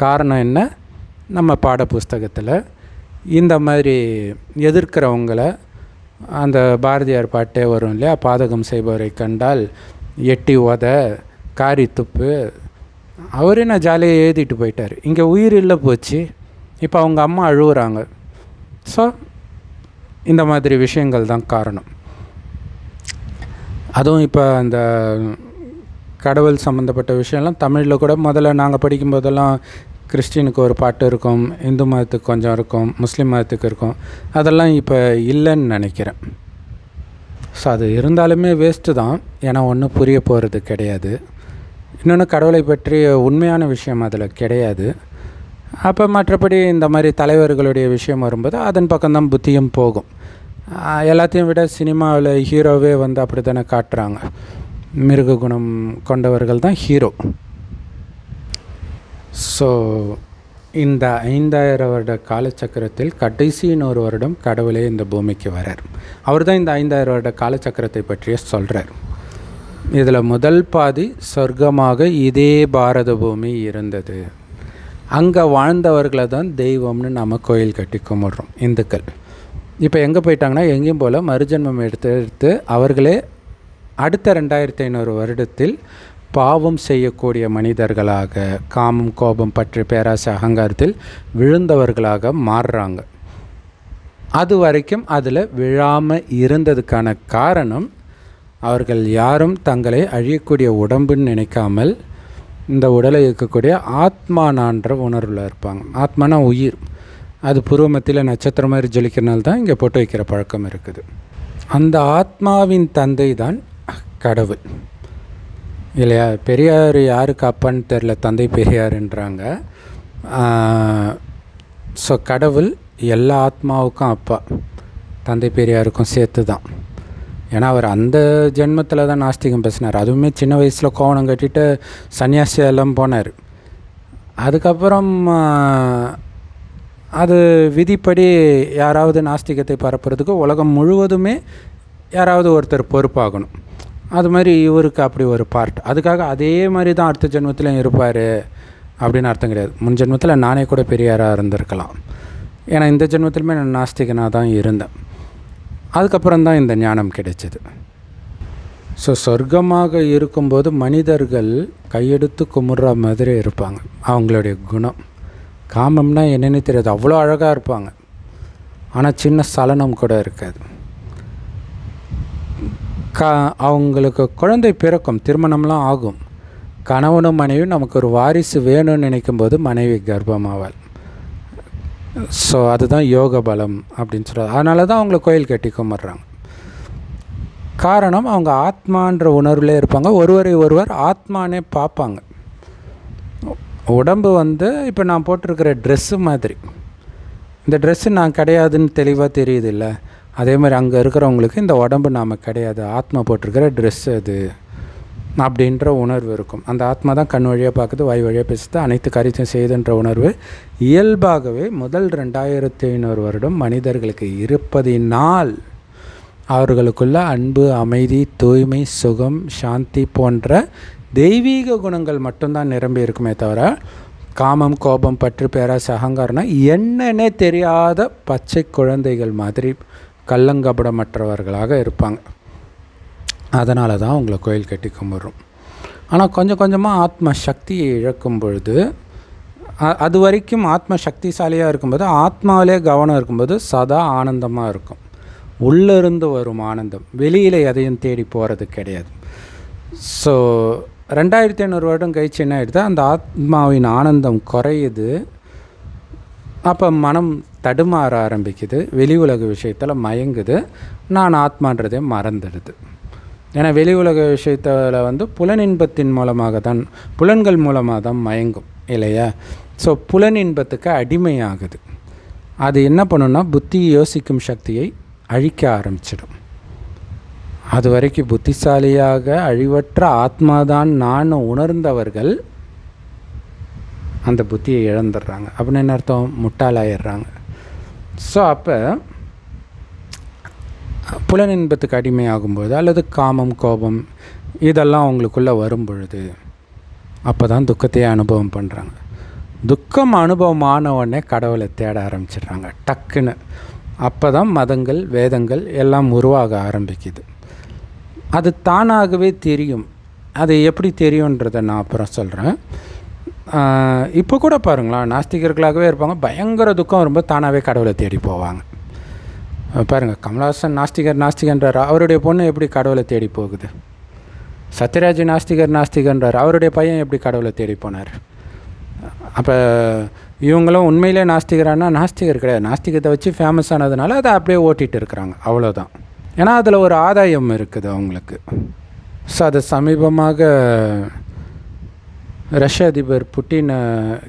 காரணம் என்ன? நம்ம பாட புஸ்தகத்தில் இந்த மாதிரி எதிர்க்கிறவங்கள, அந்த பாரதியார் பாட்டே வரும் இல்லையா, பாதகம் செய்பவரை கண்டால் எட்டி உத, காரி துப்பு. அவரே நான் ஜாலியாக எழுதிட்டு போயிட்டார். இங்கே உயிர் இல்லை போச்சு. இப்போ அவங்க அம்மா அழுகுறாங்க. ஸோ இந்த மாதிரி விஷயங்கள் தான் காரணம். அதுவும் இப்போ அந்த கடவுள் சம்மந்தப்பட்ட விஷயம்லாம் தமிழில் கூட முதல்ல நாங்கள் படிக்கும்போதெல்லாம் கிறிஸ்டினுக்கு ஒரு பாட்டு இருக்கும், இந்து மதத்துக்கு கொஞ்சம் இருக்கும், முஸ்லீம் மதத்துக்கு இருக்கும். அதெல்லாம் இப்போ இல்லைன்னு நினைக்கிறேன். ஸோ அது இருந்தாலுமே வேஸ்ட்டு தான். ஏன்னா ஒன்றும் புரிய போகிறது கிடையாது. இன்னொன்று, கடவுளை பற்றிய உண்மையான விஷயம் அதில் கிடையாது. அப்போ மற்றபடி இந்த மாதிரி தலைவர்களுடைய விஷயம் வரும்போது அதன் பக்கம்தான் புத்தியும் போகும். எல்லாத்தையும் விட சினிமாவில் ஹீரோவே வந்து அப்படி தானே காட்டுறாங்க. மிருக குணம் கொண்டவர்கள் தான் ஹீரோ. ஸோ இந்த 5000 வருட காலச்சக்கரத்தில் கடைசியின் ஒரு வருடம் கடவுளே இந்த பூமிக்கு வரார். அவர் தான் இந்த 5000 வருட காலச்சக்கரத்தை பற்றிய சொல்கிறார். இதில் முதல் பாதி சொர்க்கமாக இதே பாரத பூமி இருந்தது. அங்கே வாழ்ந்தவர்களை தான் தெய்வம்னு நம்ம கோயில் கட்டி கும்பிட்றோம் இந்துக்கள். இப்போ எங்கே போயிட்டாங்கன்னா, எங்கேயும் போல் மறுஜன்மம் எடுத்து அவர்களே அடுத்த 2500 வருடத்தில் பாவம் செய்யக்கூடிய மனிதர்களாக, காமம், கோபம், பற்று, பேராசை, அகங்காரத்தில் விழுந்தவர்களாக மாறுறாங்க. அது வரைக்கும் அதில் விழாமல் இருந்ததுக்கான காரணம், அவர்கள் யாரும் தங்களை அழியக்கூடிய உடம்புன்னு நினைக்காமல் இந்த உடலை இருக்கக்கூடிய ஆத்மானான்ற உணர்வில் இருப்பாங்க. ஆத்மானா உயிர். அது பூர்வமத்தியில் நட்சத்திரம் மாதிரி ஜொலிக்கிறனால தான் இங்கே போட்டு வைக்கிற பழக்கம் இருக்குது. அந்த ஆத்மாவின் தந்தை தான் கடவுள் இல்லையா? பெரியார் யாருக்கு அப்பான்னு தெரில, தந்தை பெரியாருன்றாங்க. ஸோ கடவுள் எல்லா ஆத்மாவுக்கும் அப்பா, தந்தை பெரியாருக்கும் சேர்த்து தான். ஏன்னா அவர் அந்த ஜென்மத்தில் தான் நாஸ்திகம் பேசினார். அதுவுமே சின்ன வயசில் கோவணம் கட்டிட்டு சன்னியாசியெல்லாம் போனார். அதுக்கப்புறம் அது விதிப்படி யாராவது நாஸ்திகத்தை பரப்புறதுக்கு உலகம் முழுவதுமே யாராவது ஒருத்தர் பொறுப்பாகணும். அது மாதிரி இவருக்கு அப்படி ஒரு பார்ட். அதுக்காக அதே மாதிரி தான் அடுத்த ஜென்மத்தில் இருப்பார் அப்படின்னு அர்த்தம் கிடையாது. முன் ஜென்மத்தில் நானே கூட பெரியாராக இருந்திருக்கலாம். ஏன்னா இந்த ஜென்மத்திலுமே நான் நாஸ்திகனாக தான் இருந்தேன். அதுக்கப்புறம் தான் இந்த ஞானம் கிடைச்சிது. ஸோ சொர்க்கமாக இருக்கும்போது மனிதர்கள் கையெடுத்து கும்பிட்ற மாதிரி இருப்பாங்க. அவங்களுடைய குணம், காமம்னா என்னென்னு தெரியாது, அவ்வளோ அழகாக இருப்பாங்க. ஆனால் சின்ன சலனம் கூட இருக்காது. அவங்களுக்கு குழந்தை பிறக்கும், திருமணம்லாம் ஆகும். கணவனும் மனைவியும் நமக்கு ஒரு வாரிசு வேணும்னு நினைக்கும்போது மனைவி கர்ப்பமாவாள். ஸோ அதுதான் யோக பலம் அப்படின்னு சொல்கிறாங்க. அதனால தான் அவங்கள கோயில் கட்டி கும்பிட்றாங்க. காரணம், அவங்க ஆத்மான்ற உணர்வுலே இருப்பாங்க. ஒருவரை ஒருவர் ஆத்மானே பார்ப்பாங்க. உடம்பு வந்து இப்போ நான் போட்டிருக்கிற ட்ரெஸ்ஸு மாதிரி, இந்த ட்ரெஸ்ஸு நான் கிடையாதுன்னு தெளிவாக தெரியுது இல்லை? அதே மாதிரி அங்கே இருக்கிறவங்களுக்கு இந்த உடம்பு நாம் கிடையாது, ஆத்மா போட்டிருக்கிற ட்ரெஸ்ஸு அது அப்படின்ற உணர்வு இருக்கும். அந்த ஆத்மா தான் கண் வழியாக பார்க்குது, வாய் வழியாக பேசுது, அனைத்து காரியத்தையும் செய்யுதுன்ற உணர்வு இயல்பாகவே முதல் 2500 வருடம் மனிதர்களுக்கு இருப்பதினால் அவர்களுக்குள்ள அன்பு, அமைதி, தூய்மை, சுகம், சாந்தி போன்ற தெய்வீக குணங்கள் மட்டும்தான் நிரம்பி இருக்குமே தவிர காமம், கோபம், பற்று, பேராசை, அகங்காரம்னா என்னன்னே தெரியாத பச்சை குழந்தைகள் மாதிரி கள்ளங்கபடமற்றவர்களாக இருப்பாங்க. அதனால தான் அவங்கள கோயில் கட்டி கும்பிட்றோம். ஆனால் கொஞ்சம் கொஞ்சமாக ஆத்ம சக்தியை இழக்கும் பொழுது, அது வரைக்கும் ஆத்ம சக்திசாலியாக இருக்கும்போது, ஆத்மாவிலே கவனம் இருக்கும்போது சதா ஆனந்தமாக இருக்கும். உள்ளிருந்து வரும் ஆனந்தம், வெளியில் எதையும் தேடி போகிறது கிடையாது. ஸோ 2500 வருடம் கழிச்சு என்ன ஆகிடுது, அந்த ஆத்மாவின் ஆனந்தம் குறையுது. அப்போ மனம் தடுமாற ஆரம்பிக்குது, வெளி உலக விஷயத்தில் மயங்குது, நான் ஆத்மான்றதே மறந்துடுது. ஏன்னா வெளி உலக விஷயத்தில் வந்து புலனின்பத்தின் மூலமாக தான், புலன்கள் மூலமாக தான் மயங்கும் இல்லையா? ஸோ புலனின்பத்துக்கு அடிமையாகுது. அது என்ன பண்ணுன்னா புத்தி யோசிக்கும் சக்தியை அழிக்க ஆரம்பிச்சிடும். அது வரைக்கும் புத்திசாலியாக அழிவற்ற ஆத்மாதான் நான் உணர்ந்தவர்கள் அந்த புத்தியை இழந்துடுறாங்க. அப்படின்னு என்ன அர்த்தம்? முட்டாளாயிடுறாங்க. ஸோ அப்போ புலனின்பத்துக்கு அடிமையாகும்போது அல்லது காமம், கோபம் இதெல்லாம் அவங்களுக்குள்ளே வரும் பொழுது அப்போ தான் துக்கத்தையே அனுபவம் பண்ணுறாங்க. துக்கம் அனுபவமான உடனே கடவுளை தேட ஆரம்பிச்சிடுறாங்க டக்குன்னு. அப்போ தான் மதங்கள், வேதங்கள் எல்லாம் உருவாக ஆரம்பிக்குது. அது தானாகவே தெரியும். அது எப்படி தெரியுன்றதை நான் அப்புறம் சொல்கிறேன். இப்போ கூட பாருங்களேன், நாஸ்திகர்களாகவே இருப்பாங்க, பயங்கர துக்கம் வரும்போது தானாகவே கடவுளை தேடி போவாங்க. பாருங்கள், கமலஹாசன் நாஸ்திகன்றார், அவருடைய பொண்ணு எப்படி கடவுளை தேடி போகுது? சத்யராஜ் நாஸ்திகன்றார், அவருடைய பையன் எப்படி கடவுளை தேடி போனார்? அப்போ இவங்களும் உண்மையிலே நாஸ்திகரானா நாஸ்திகர் கிடையாது, நாஸ்திகத்தை வச்சு ஃபேமஸ் ஆனதுனால அதை அப்படியே ஓட்டிகிட்டு இருக்கிறாங்க, அவ்வளோதான். ஏன்னா அதில் ஒரு ஆதாயம் இருக்குது அவங்களுக்கு. ஸோ அது சமீபமாக ரஷ்ய அதிபர் புட்டின்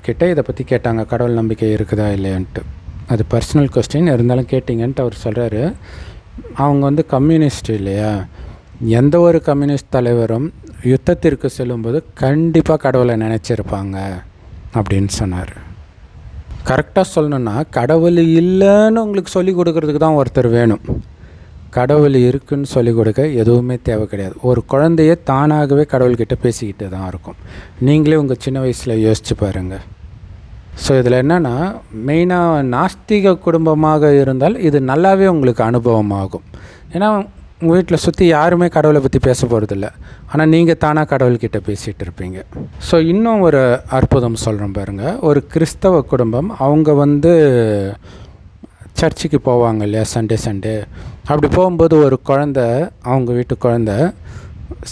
கிட்டே இதை பற்றி கேட்டாங்க, கடவுள் நம்பிக்கை இருக்குதா இல்லையான்ட்டு. அது பர்சனல் கொஸ்டின், இருந்தாலும் கேட்டிங்கன்ட்டு அவர் சொல்கிறாரு. அவங்க கம்யூனிஸ்ட் இல்லையா, எந்த ஒரு கம்யூனிஸ்ட் தலைவரும் யுத்தத்திற்கு செல்லும்போது கண்டிப்பாக கடவுளை நினச்சிருப்பாங்க அப்படின்னு சொன்னார். கரெக்டாக சொல்லணுன்னா, கடவுள் இல்லைன்னு உங்களுக்கு சொல்லிக் கொடுக்கறதுக்கு தான் ஒருத்தர் வேணும். கடவுள் இருக்குன்னு சொல்லிக் கொடுக்க எதுவுமே தேவை கிடையாது. ஒரு குழந்தைய தானாகவே கடவுள்கிட்ட பேசிக்கிட்டு தான் இருக்கும். நீங்களே உங்கள் சின்ன வயசில் யோசிச்சு பாருங்கள். ஸோ இதில் என்னென்னா, மெயினாக நாஸ்திக குடும்பமாக இருந்தால் இது நல்லாவே உங்களுக்கு அனுபவமாகும். ஏன்னா உங்கள் வீட்டில் சுற்றி யாருமே கடவுளை பற்றி பேச போகிறதில்ல, ஆனால் நீங்கள் தானாக கடவுள்கிட்ட பேசிகிட்டு இருப்பீங்க. ஸோ இன்னும் ஒரு அற்புதம் சொல்கிறேன் பாருங்கள். ஒரு கிறிஸ்தவ குடும்பம், அவங்க சர்ச்சுக்கு போவாங்க இல்லையா, சண்டே. அப்படி போகும்போது ஒரு குழந்த, அவங்க வீட்டு குழந்த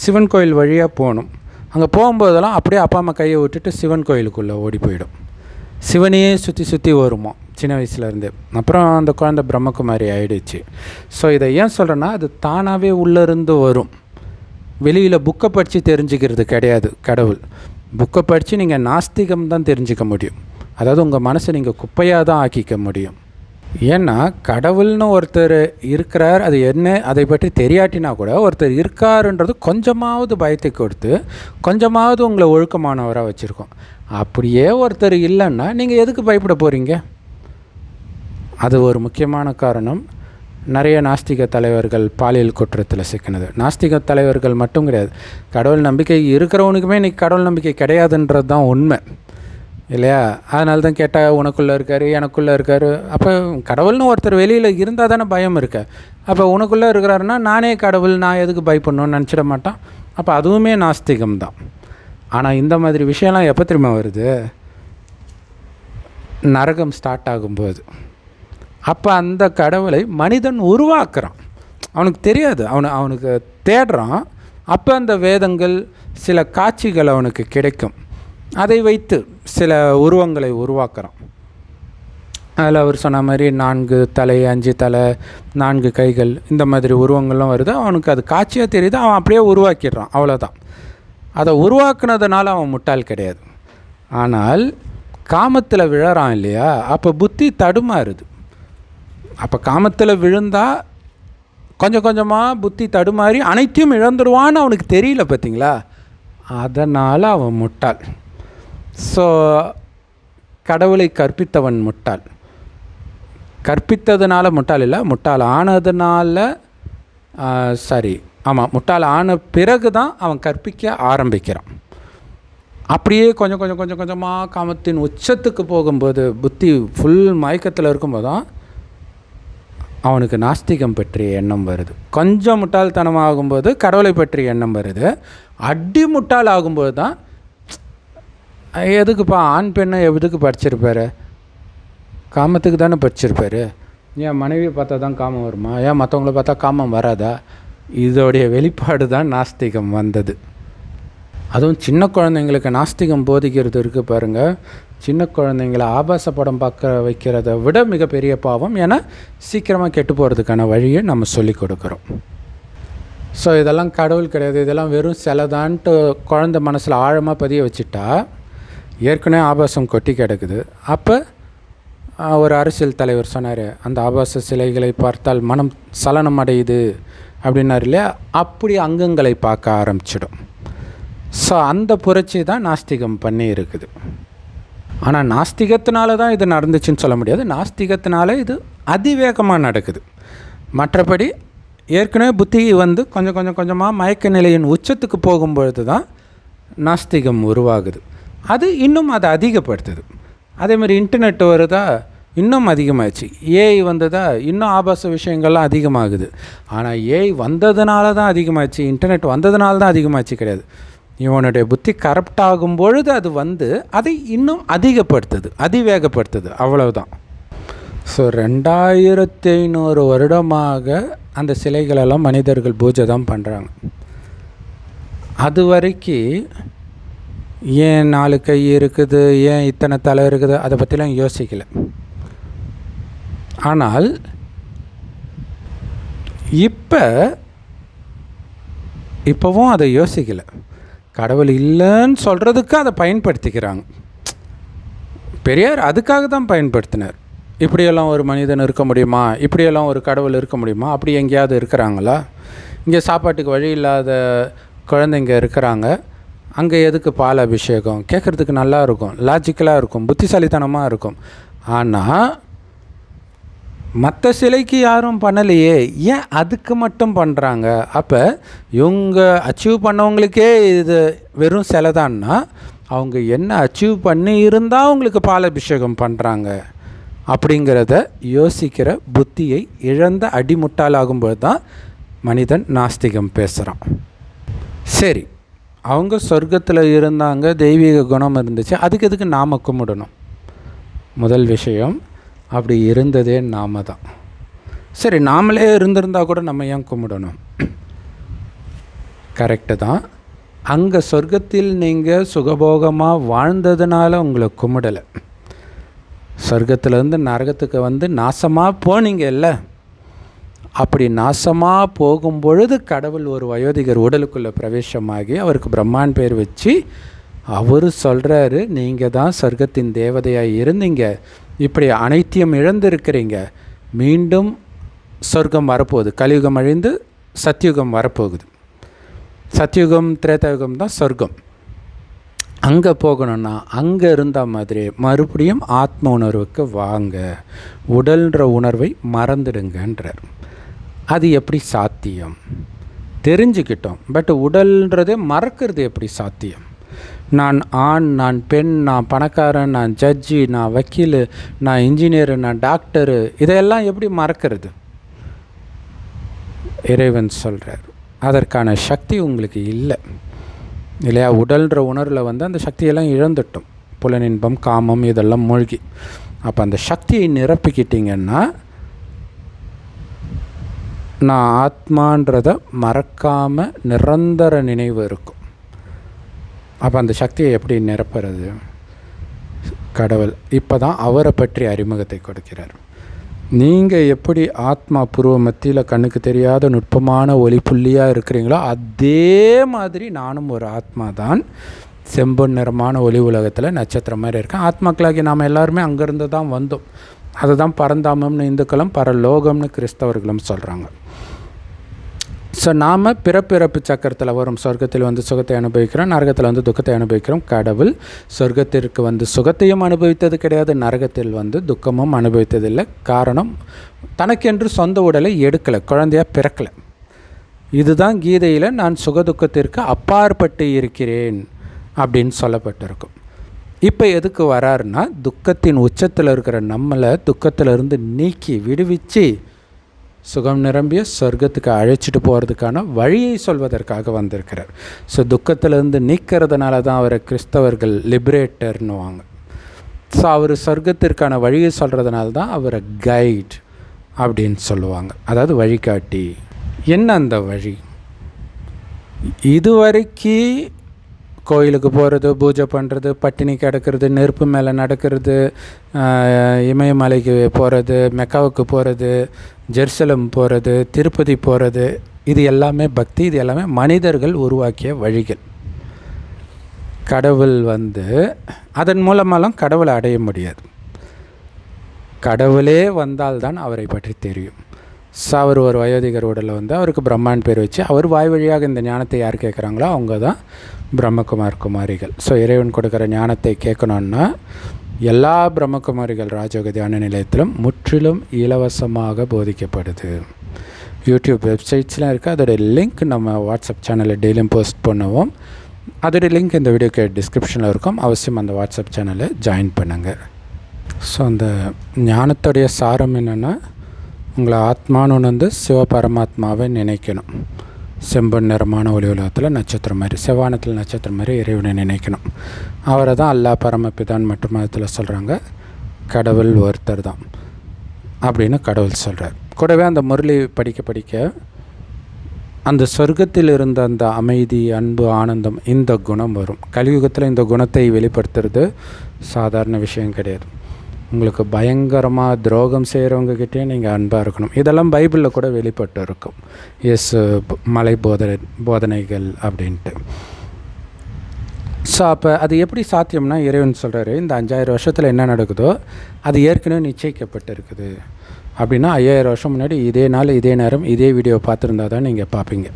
சிவன் கோயில் வழியாக போகணும். அங்கே போகும்போதெல்லாம் அப்படியே அப்பா அம்மா கையை விட்டுட்டு சிவன் கோயிலுக்குள்ளே ஓடி போயிடும். சிவனையே சுற்றி வருமா சின்ன வயசுலேருந்தே. அப்புறம் அந்த குழந்தை பிரம்மகுமாரி ஆகிடுச்சு. ஸோ இதை ஏன் சொல்கிறேன்னா, அது தானாகவே உள்ளேருந்து வரும். வெளியில் புக்கை படித்து தெரிஞ்சுக்கிறது கிடையாது கடவுள். புக்கை படித்து நீங்கள் நாஸ்திகம் தான் தெரிஞ்சிக்க முடியும். அதாவது உங்கள் மனசை நீங்கள் குப்பையாக தான் ஆக்கிக்க முடியும். ஏன்னா கடவுள்னு ஒருத்தர் இருக்கிறார், அது என்ன அதை பற்றி தெரியாட்டினா கூட ஒருத்தர் இருக்காருன்றது கொஞ்சமாவது பயத்தை கொடுத்து கொஞ்சமாவது உங்களை ஒழுக்கமானவராக வச்சுருக்கோம். அப்படியே ஒருத்தர் இல்லைன்னா நீங்கள் எதுக்கு பயப்பட போகிறீங்க? அது ஒரு முக்கியமான காரணம். நிறைய நாஸ்திக தலைவர்கள் பாலியல் குற்றத்தில் சிக்கினது. நாஸ்திக தலைவர்கள் மட்டும் கிடையாது, கடவுள் நம்பிக்கை இருக்கிறவனுக்குமே இன்றைக்கி கடவுள் நம்பிக்கை கிடையாதுன்றது தான் உண்மை இல்லையா? அதனால தான் கேட்டால் உனக்குள்ளே இருக்கார், எனக்குள்ளே இருக்கார். அப்போ கடவுள்னு ஒருத்தர் வெளியில் இருந்தால் தானே பயம் இருக்க. அப்போ உனக்குள்ளே இருக்கிறாருன்னா நானே கடவுள், நான் எதுக்கு பயப்படணும்னு நினச்சிட மாட்டான். அப்போ அதுவுமே நாஸ்திகம் தான். ஆனால் இந்த மாதிரி விஷயம்லாம் எப்போ திரும்ப வருது? நரகம் ஸ்டார்ட் ஆகும்போது. அப்போ அந்த கடவுளை மனிதன் உருவாக்குறான். அவனுக்கு தெரியாது, அவனுக்கு தேடுறான். அப்போ அந்த வேதங்கள் சில காட்சிகள் அவனுக்கு கிடைக்கும். அதை வைத்து சில உருவங்களை உருவாக்குறான். அதில் அவர் சொன்ன மாதிரி 4 தலை, 5 தலை, 4 கைகள், இந்த மாதிரி உருவங்கள்லாம் வருது. அவனுக்கு அது காட்சியாக தெரியுது, அவன் அப்படியே உருவாக்கிடுறான், அவ்வளோதான். அதை உருவாக்குனதுனால அவன் முட்டாள் கிடையாது. ஆனால் காமத்தில் விழறான் இல்லையா, அப்போ புத்தி தடுமாறுது. அப்போ காமத்தில் விழுந்தால் கொஞ்சம் கொஞ்சமாக புத்தி தடுமாறி அனைத்தையும் இழந்துடுவான்னு அவனுக்கு தெரியல, பார்த்தீங்களா? அதனால் அவன் முட்டாள். ஸோ கடவுளை கற்பித்தவன் முட்டாள். கற்பித்ததுனால முட்டாள் இல்லை, முட்டாள் ஆனதுனால முட்டாள் ஆன பிறகு தான் அவன் கற்பிக்க ஆரம்பிக்கிறான். அப்படியே கொஞ்சமாக காமத்தின் உச்சத்துக்கு போகும்போது, புத்தி ஃபுல் மயக்கத்தில் இருக்கும்போது தான் அவனுக்கு நாஸ்திகம் பற்றிய எண்ணம் வருது. கொஞ்சம் முட்டாள்தனமாகும்போது கடவுளை பற்றிய எண்ணம் வருது. அடி முட்டாள் ஆகும்போது தான், எதுக்குப்பா ஆண் பெண்ணை எதுக்கு படிச்சிருப்பார்? காமத்துக்கு தானே படிச்சிருப்பார். ஏன் மனைவியை பார்த்தா தான் காமம் வருமா? ஏன் மற்றவங்கள பார்த்தா காமம் வராதா? இதோடைய வெளிப்பாடு தான் நாஸ்திகம் வந்தது. அதுவும் சின்ன குழந்தைங்களுக்கு நாஸ்திகம் போதிக்கிறது இருக்குது பாருங்கள். சின்ன குழந்தைங்கள ஆபாச படம் பார்க்க வைக்கிறத விட மிகப்பெரிய பாவம். ஏன்னா சீக்கிரமாக கெட்டு போகிறதுக்கான வழியை நம்ம சொல்லி கொடுக்குறோம். ஸோ இதெல்லாம் கடவுள் கிடையாது, இதெல்லாம் வெறும் சிலதான்ட்டு குழந்தை மனசில் ஆழமாக பதிய வச்சுட்டா ஏற்கனவே ஆபாசம் கொட்டி கிடக்குது. அப்போ ஒரு அரசியல் தலைவர் சொன்னார், அந்த ஆபாச சிலைகளை பார்த்தால் மனம் சலனம் அடையுது அப்படின்னாரு இல்லையா? அப்படி அங்கங்களை பார்க்க ஆரம்பிச்சிடும். ஸோ அந்த புரட்சி தான் நாஸ்திகம் பண்ணி இருக்குது. ஆனால் நாஸ்திகத்தினால தான் இது நடந்துச்சுன்னு சொல்ல முடியாது. நாஸ்திகத்தினால இது அதிவேகமாக நடக்குது. மற்றபடி ஏற்கனவே புத்தி கொஞ்சமாக மயக்க நிலையின் உச்சத்துக்கு போகும்பொழுது தான் நாஸ்திகம் உருவாகுது. அது இன்னும் அதை அதிகப்படுத்துது. அதேமாதிரி இன்டர்நெட் வருதா, இன்னும் அதிகமாகிடுச்சு. ஏஐ வந்ததா, இன்னும் ஆபாச விஷயங்கள்லாம் அதிகமாகுது. ஆனால் ஏஐ வந்ததுனால தான் அதிகமாகிடுச்சு, இன்டர்நெட் வந்ததுனால தான் அதிகமாகிடுச்சு கிடையாது. இவனுடைய புத்தி கரப்ட் ஆகும் பொழுது அது அதை இன்னும் அதிகப்படுத்துது, அதிவேகப்படுத்துது, அவ்வளவுதான். ஸோ 2500 வருடமாக அந்த சிலைகளெல்லாம் மனிதர்கள் பூஜை தான் பண்ணுறாங்க. அது வரைக்கும் ஏன் 4 கை இருக்குது, ஏன் இத்தனை தலை இருக்குது, அதை பற்றிலாம் யோசிக்கலை. ஆனால் இப்போவும் அதை யோசிக்கலை. கடவுள் இல்லைன்னு சொல்கிறதுக்கு அதை பயன்படுத்திக்கிறாங்க. பெரியார் அதுக்காக தான் பயன்படுத்தினார். இப்படியெல்லாம் ஒரு மனிதன் இருக்க முடியுமா, இப்படியெல்லாம் ஒரு கடவுள் இருக்க முடியுமா, அப்படி எங்கேயாவது இருக்கிறாங்களா? இங்கே சாப்பாட்டுக்கு வழி இல்லாத குழந்தைங்க இருக்கிறாங்க, அங்கே எதுக்கு பால் அபிஷேகம்? கேட்குறதுக்கு நல்லா இருக்கும், லாஜிக்கலாக இருக்கும், புத்திசாலித்தனமாக இருக்கும். ஆனால் மற்ற சிலைக்கு யாரும் பண்ணலையே, ஏன் அதுக்கு மட்டும் பண்ணுறாங்க? அப்போ இவங்க அச்சீவ் பண்ணவங்களுக்கே இது வெறும் சிலை தான்னா, அவங்க என்ன அச்சீவ் பண்ணி இருந்தால் அவங்களுக்கு பால் அபிஷேகம் பண்ணுறாங்க அப்படிங்கிறத யோசிக்கிற புத்தியை இழந்த அடிமுட்டாளாகும்போது தான் மனிதன் நாஸ்திகம் பேசுகிறான். சரி, அவங்க சொர்க்கத்தில் இருந்தாங்க, தெய்வீக குணம் இருந்துச்சு, அதுக்கு எதுக்கு நாம் கும்பிடணும்? முதல் விஷயம், அப்படி இருந்ததே நாம தான். சரி, நாமளே இருந்திருந்தால் கூட நம்ம ஏன் கும்பிடணும்? கரெக்டு தான். அங்கே சொர்க்கத்தில் நீங்கள் சுகபோகமாக வாழ்ந்ததுனால உங்களை கும்பிடலை. சொர்க்கத்திலேருந்து நரகத்துக்கு நாசமாக போனீங்க இல்லை? அப்படி நாசமாக போகும்பொழுது கடவுள் ஒரு வயோதிகர் உடலுக்குள்ளே பிரவேசமாகி அவருக்கு பிரம்மான் பேர் வச்சு அவர் சொல்கிறாரு, நீங்கள் தான் சொர்க்கத்தின் தேவதையாக இருந்தீங்க, இப்படி அனைத்தையும் இழந்திருக்கிறீங்க, மீண்டும் சொர்க்கம் வரப்போகுது. கலியுகம் அழிந்து சத்தியுகம் வரப்போகுது. சத்தியுகம் திரேதாயுகம் தான் சொர்க்கம். அங்கே போகணுன்னா அங்கே இருந்த மாதிரி மறுபடியும் ஆத்ம உணர்வுக்கு வாங்க, உடல்ன்ற உணர்வை மறந்துடுங்கன்றார். அது எப்படி சாத்தியம்? தெரிஞ்சுக்கிட்டோம், பட் உடல்ன்றதே மறக்கிறது எப்படி சாத்தியம்? நான் ஆண், நான் பெண், நான் பணக்காரன், நான் ஜட்ஜி, நான் வக்கீல், நான் இன்ஜினியரு, நான் டாக்டரு, இதையெல்லாம் எப்படி மறக்கிறது? இறைவன் சொல்கிறார், அதற்கான சக்தி உங்களுக்கு இல்லை இல்லையா? உடல்ன்ற உணர்வில் அந்த சக்தியெல்லாம் இழந்துட்டோம். புலனின்பம், காமம் இதெல்லாம் மூழ்கி. அப்போ அந்த சக்தியை நிரப்பிக்கிட்டிங்கன்னா நான் ஆத்மான்றதை மறக்காமல் நிரந்தர நினைவு இருக்கும். அப்போ அந்த சக்தியை எப்படி நிரப்புறது? கடவுள் இப்போ தான் அவரை பற்றி அறிமுகத்தை கொடுக்கிறார். நீங்கள் எப்படி ஆத்மா பூர்வ மத்தியில் கண்ணுக்கு தெரியாத நுட்பமான ஒளி புள்ளியாக இருக்கிறீங்களோ அதே மாதிரி நானும் ஒரு ஆத்மா தான். செம்பொன் நிறமான ஒளி உலகத்தில் நட்சத்திரம் மாதிரி இருக்கேன். ஆத்மாக்களாகி நாம் எல்லாருமே அங்கேருந்து தான் வந்தோம். அதை தான் பரந்தாமம்னு இந்துக்களும் பரலோகம்னு கிறிஸ்தவர்களும் சொல்கிறாங்க. ஸோ நாம் பிறப்பிறப்பு சக்கரத்தில் வரும். சொர்க்கத்தில் சுகத்தை அனுபவிக்கிறோம், நரகத்தில் துக்கத்தை அனுபவிக்கிறோம். கடவுள் சொர்க்கத்திற்கு சுகத்தையும் அனுபவித்தது கிடையாது, நரகத்தில் துக்கமும் அனுபவித்ததில்லை. காரணம், தனக்கென்று சொந்த உடலை எடுக்கலை, குழந்தையாக பிறக்கலை. இதுதான் கீதையில் நான் சுகதுக்கத்திற்கு அப்பாற்பட்டு இருக்கிறேன் அப்படின்னு சொல்லப்பட்டிருக்கும். இப்போ எதுக்கு வராருன்னா, துக்கத்தின் உச்சத்தில் இருக்கிற நம்மளை துக்கத்திலிருந்து நீக்கி விடுவிச்சு சுகம் நிரம்பிய சொர்க்கத்துக்கு அழைச்சிட்டு போகிறதுக்கான வழியை சொல்வதற்காக வந்திருக்கிறார். ஸோ துக்கத்திலேருந்து நீக்கிறதுனால தான் அவரை கிறிஸ்தவர்கள் லிபரேட்டர்னுவாங்க. ஸோ அவர் சொர்க்கத்திற்கான வழியை சொல்கிறதுனால தான் அவரை கைட் அப்படின்னு சொல்லுவாங்க, அதாவது வழிகாட்டி. என்ன அந்த வழி? இதுவரைக்கு கோயிலுக்கு போகிறது, பூஜை பண்ணுறது, பட்டினி கிடக்கிறது, நெருப்பு மேலே நடக்கிறது, இமயமலைக்கு போகிறது, மெக்காவுக்கு போகிறது, ஜெருசலம் போகிறது, திருப்பதி போகிறது, இது எல்லாமே பக்தி. இது எல்லாமே மனிதர்கள் உருவாக்கிய வழிகள். கடவுள் அதன் மூலமாலாம் கடவுளை அடைய முடியாது. கடவுளே வந்தால்தான் அவரை பற்றி தெரியும். ஸோ அவர் ஒரு வயோதிகர் உடலில் அவருக்கு பிரம்மான் பேர் வச்சு அவர் வாய் வழியாக இந்த ஞானத்தை யார் கேட்குறாங்களோ அவங்க தான் பிரம்மகுமார் குமாரிகள். ஸோ இறைவன் கொடுக்குற ஞானத்தை கேட்கணுன்னா எல்லா பிரம்மகுமாரிகள் ராஜயோக தியான நிலையத்திலும் முற்றிலும் இலவசமாக போதிக்கப்படுது. யூடியூப் வெப்சைட்ஸ்லாம் இருக்குது. அதோடய லிங்க் நம்ம வாட்ஸ்அப் சேனலில் டெய்லியும் போஸ்ட் பண்ணுவோம். அதோடய லிங்க் இந்த வீடியோக்கு டிஸ்கிரிப்ஷனில் இருக்கும். அவசியம் அந்த வாட்ஸ்அப் சேனலை ஜாயின் பண்ணுங்கள். ஸோ அந்த ஞானத்துடைய சாரம் என்னென்னா, உங்களை ஆத்மானு சிவபரமாத்மாவை நினைக்கணும். செம்பன் நிறமான ஒளி உலகத்தில் நட்சத்திரம் மாதிரி, செவ்வானத்தில் நட்சத்திரம் மாதிரி இறைவனை நினைக்கணும். அவரை தான் அல்லா பரமபிதான் மற்றும் மதத்தில் சொல்கிறாங்க. கடவுள் ஒருத்தர் தான் அப்படின்னு கடவுள் சொல்கிறார். கூடவே அந்த முரளி படிக்க அந்த சொர்க்கத்தில் இருந்த அந்த அமைதி, அன்பு, ஆனந்தம், இந்த குணம் வரும். கலியுகத்தில் இந்த குணத்தை வெளிப்படுத்துறது சாதாரண விஷயம் கிடையாது. உங்களுக்கு பயங்கரமாக துரோகம் செய்கிறவங்ககிட்டே நீங்கள் அன்பாக இருக்கணும். இதெல்லாம் பைபிளில் கூட வெளிப்பட்டு இருக்கும். மலை போதனைகள் அப்படின்ட்டு. ஸோ அப்போ அது எப்படி சாத்தியம்னா, இறைவன் சொல்கிறாரு, இந்த 5000 வருஷத்தில் என்ன நடக்குதோ அது ஏற்கனவே நிச்சயிக்கப்பட்டு இருக்குது. அப்படின்னா 5000 வருஷம் முன்னாடி இதே நாள், இதே நேரம், இதே வீடியோ பார்த்துருந்தா தான் நீங்கள் பார்ப்பீங்க.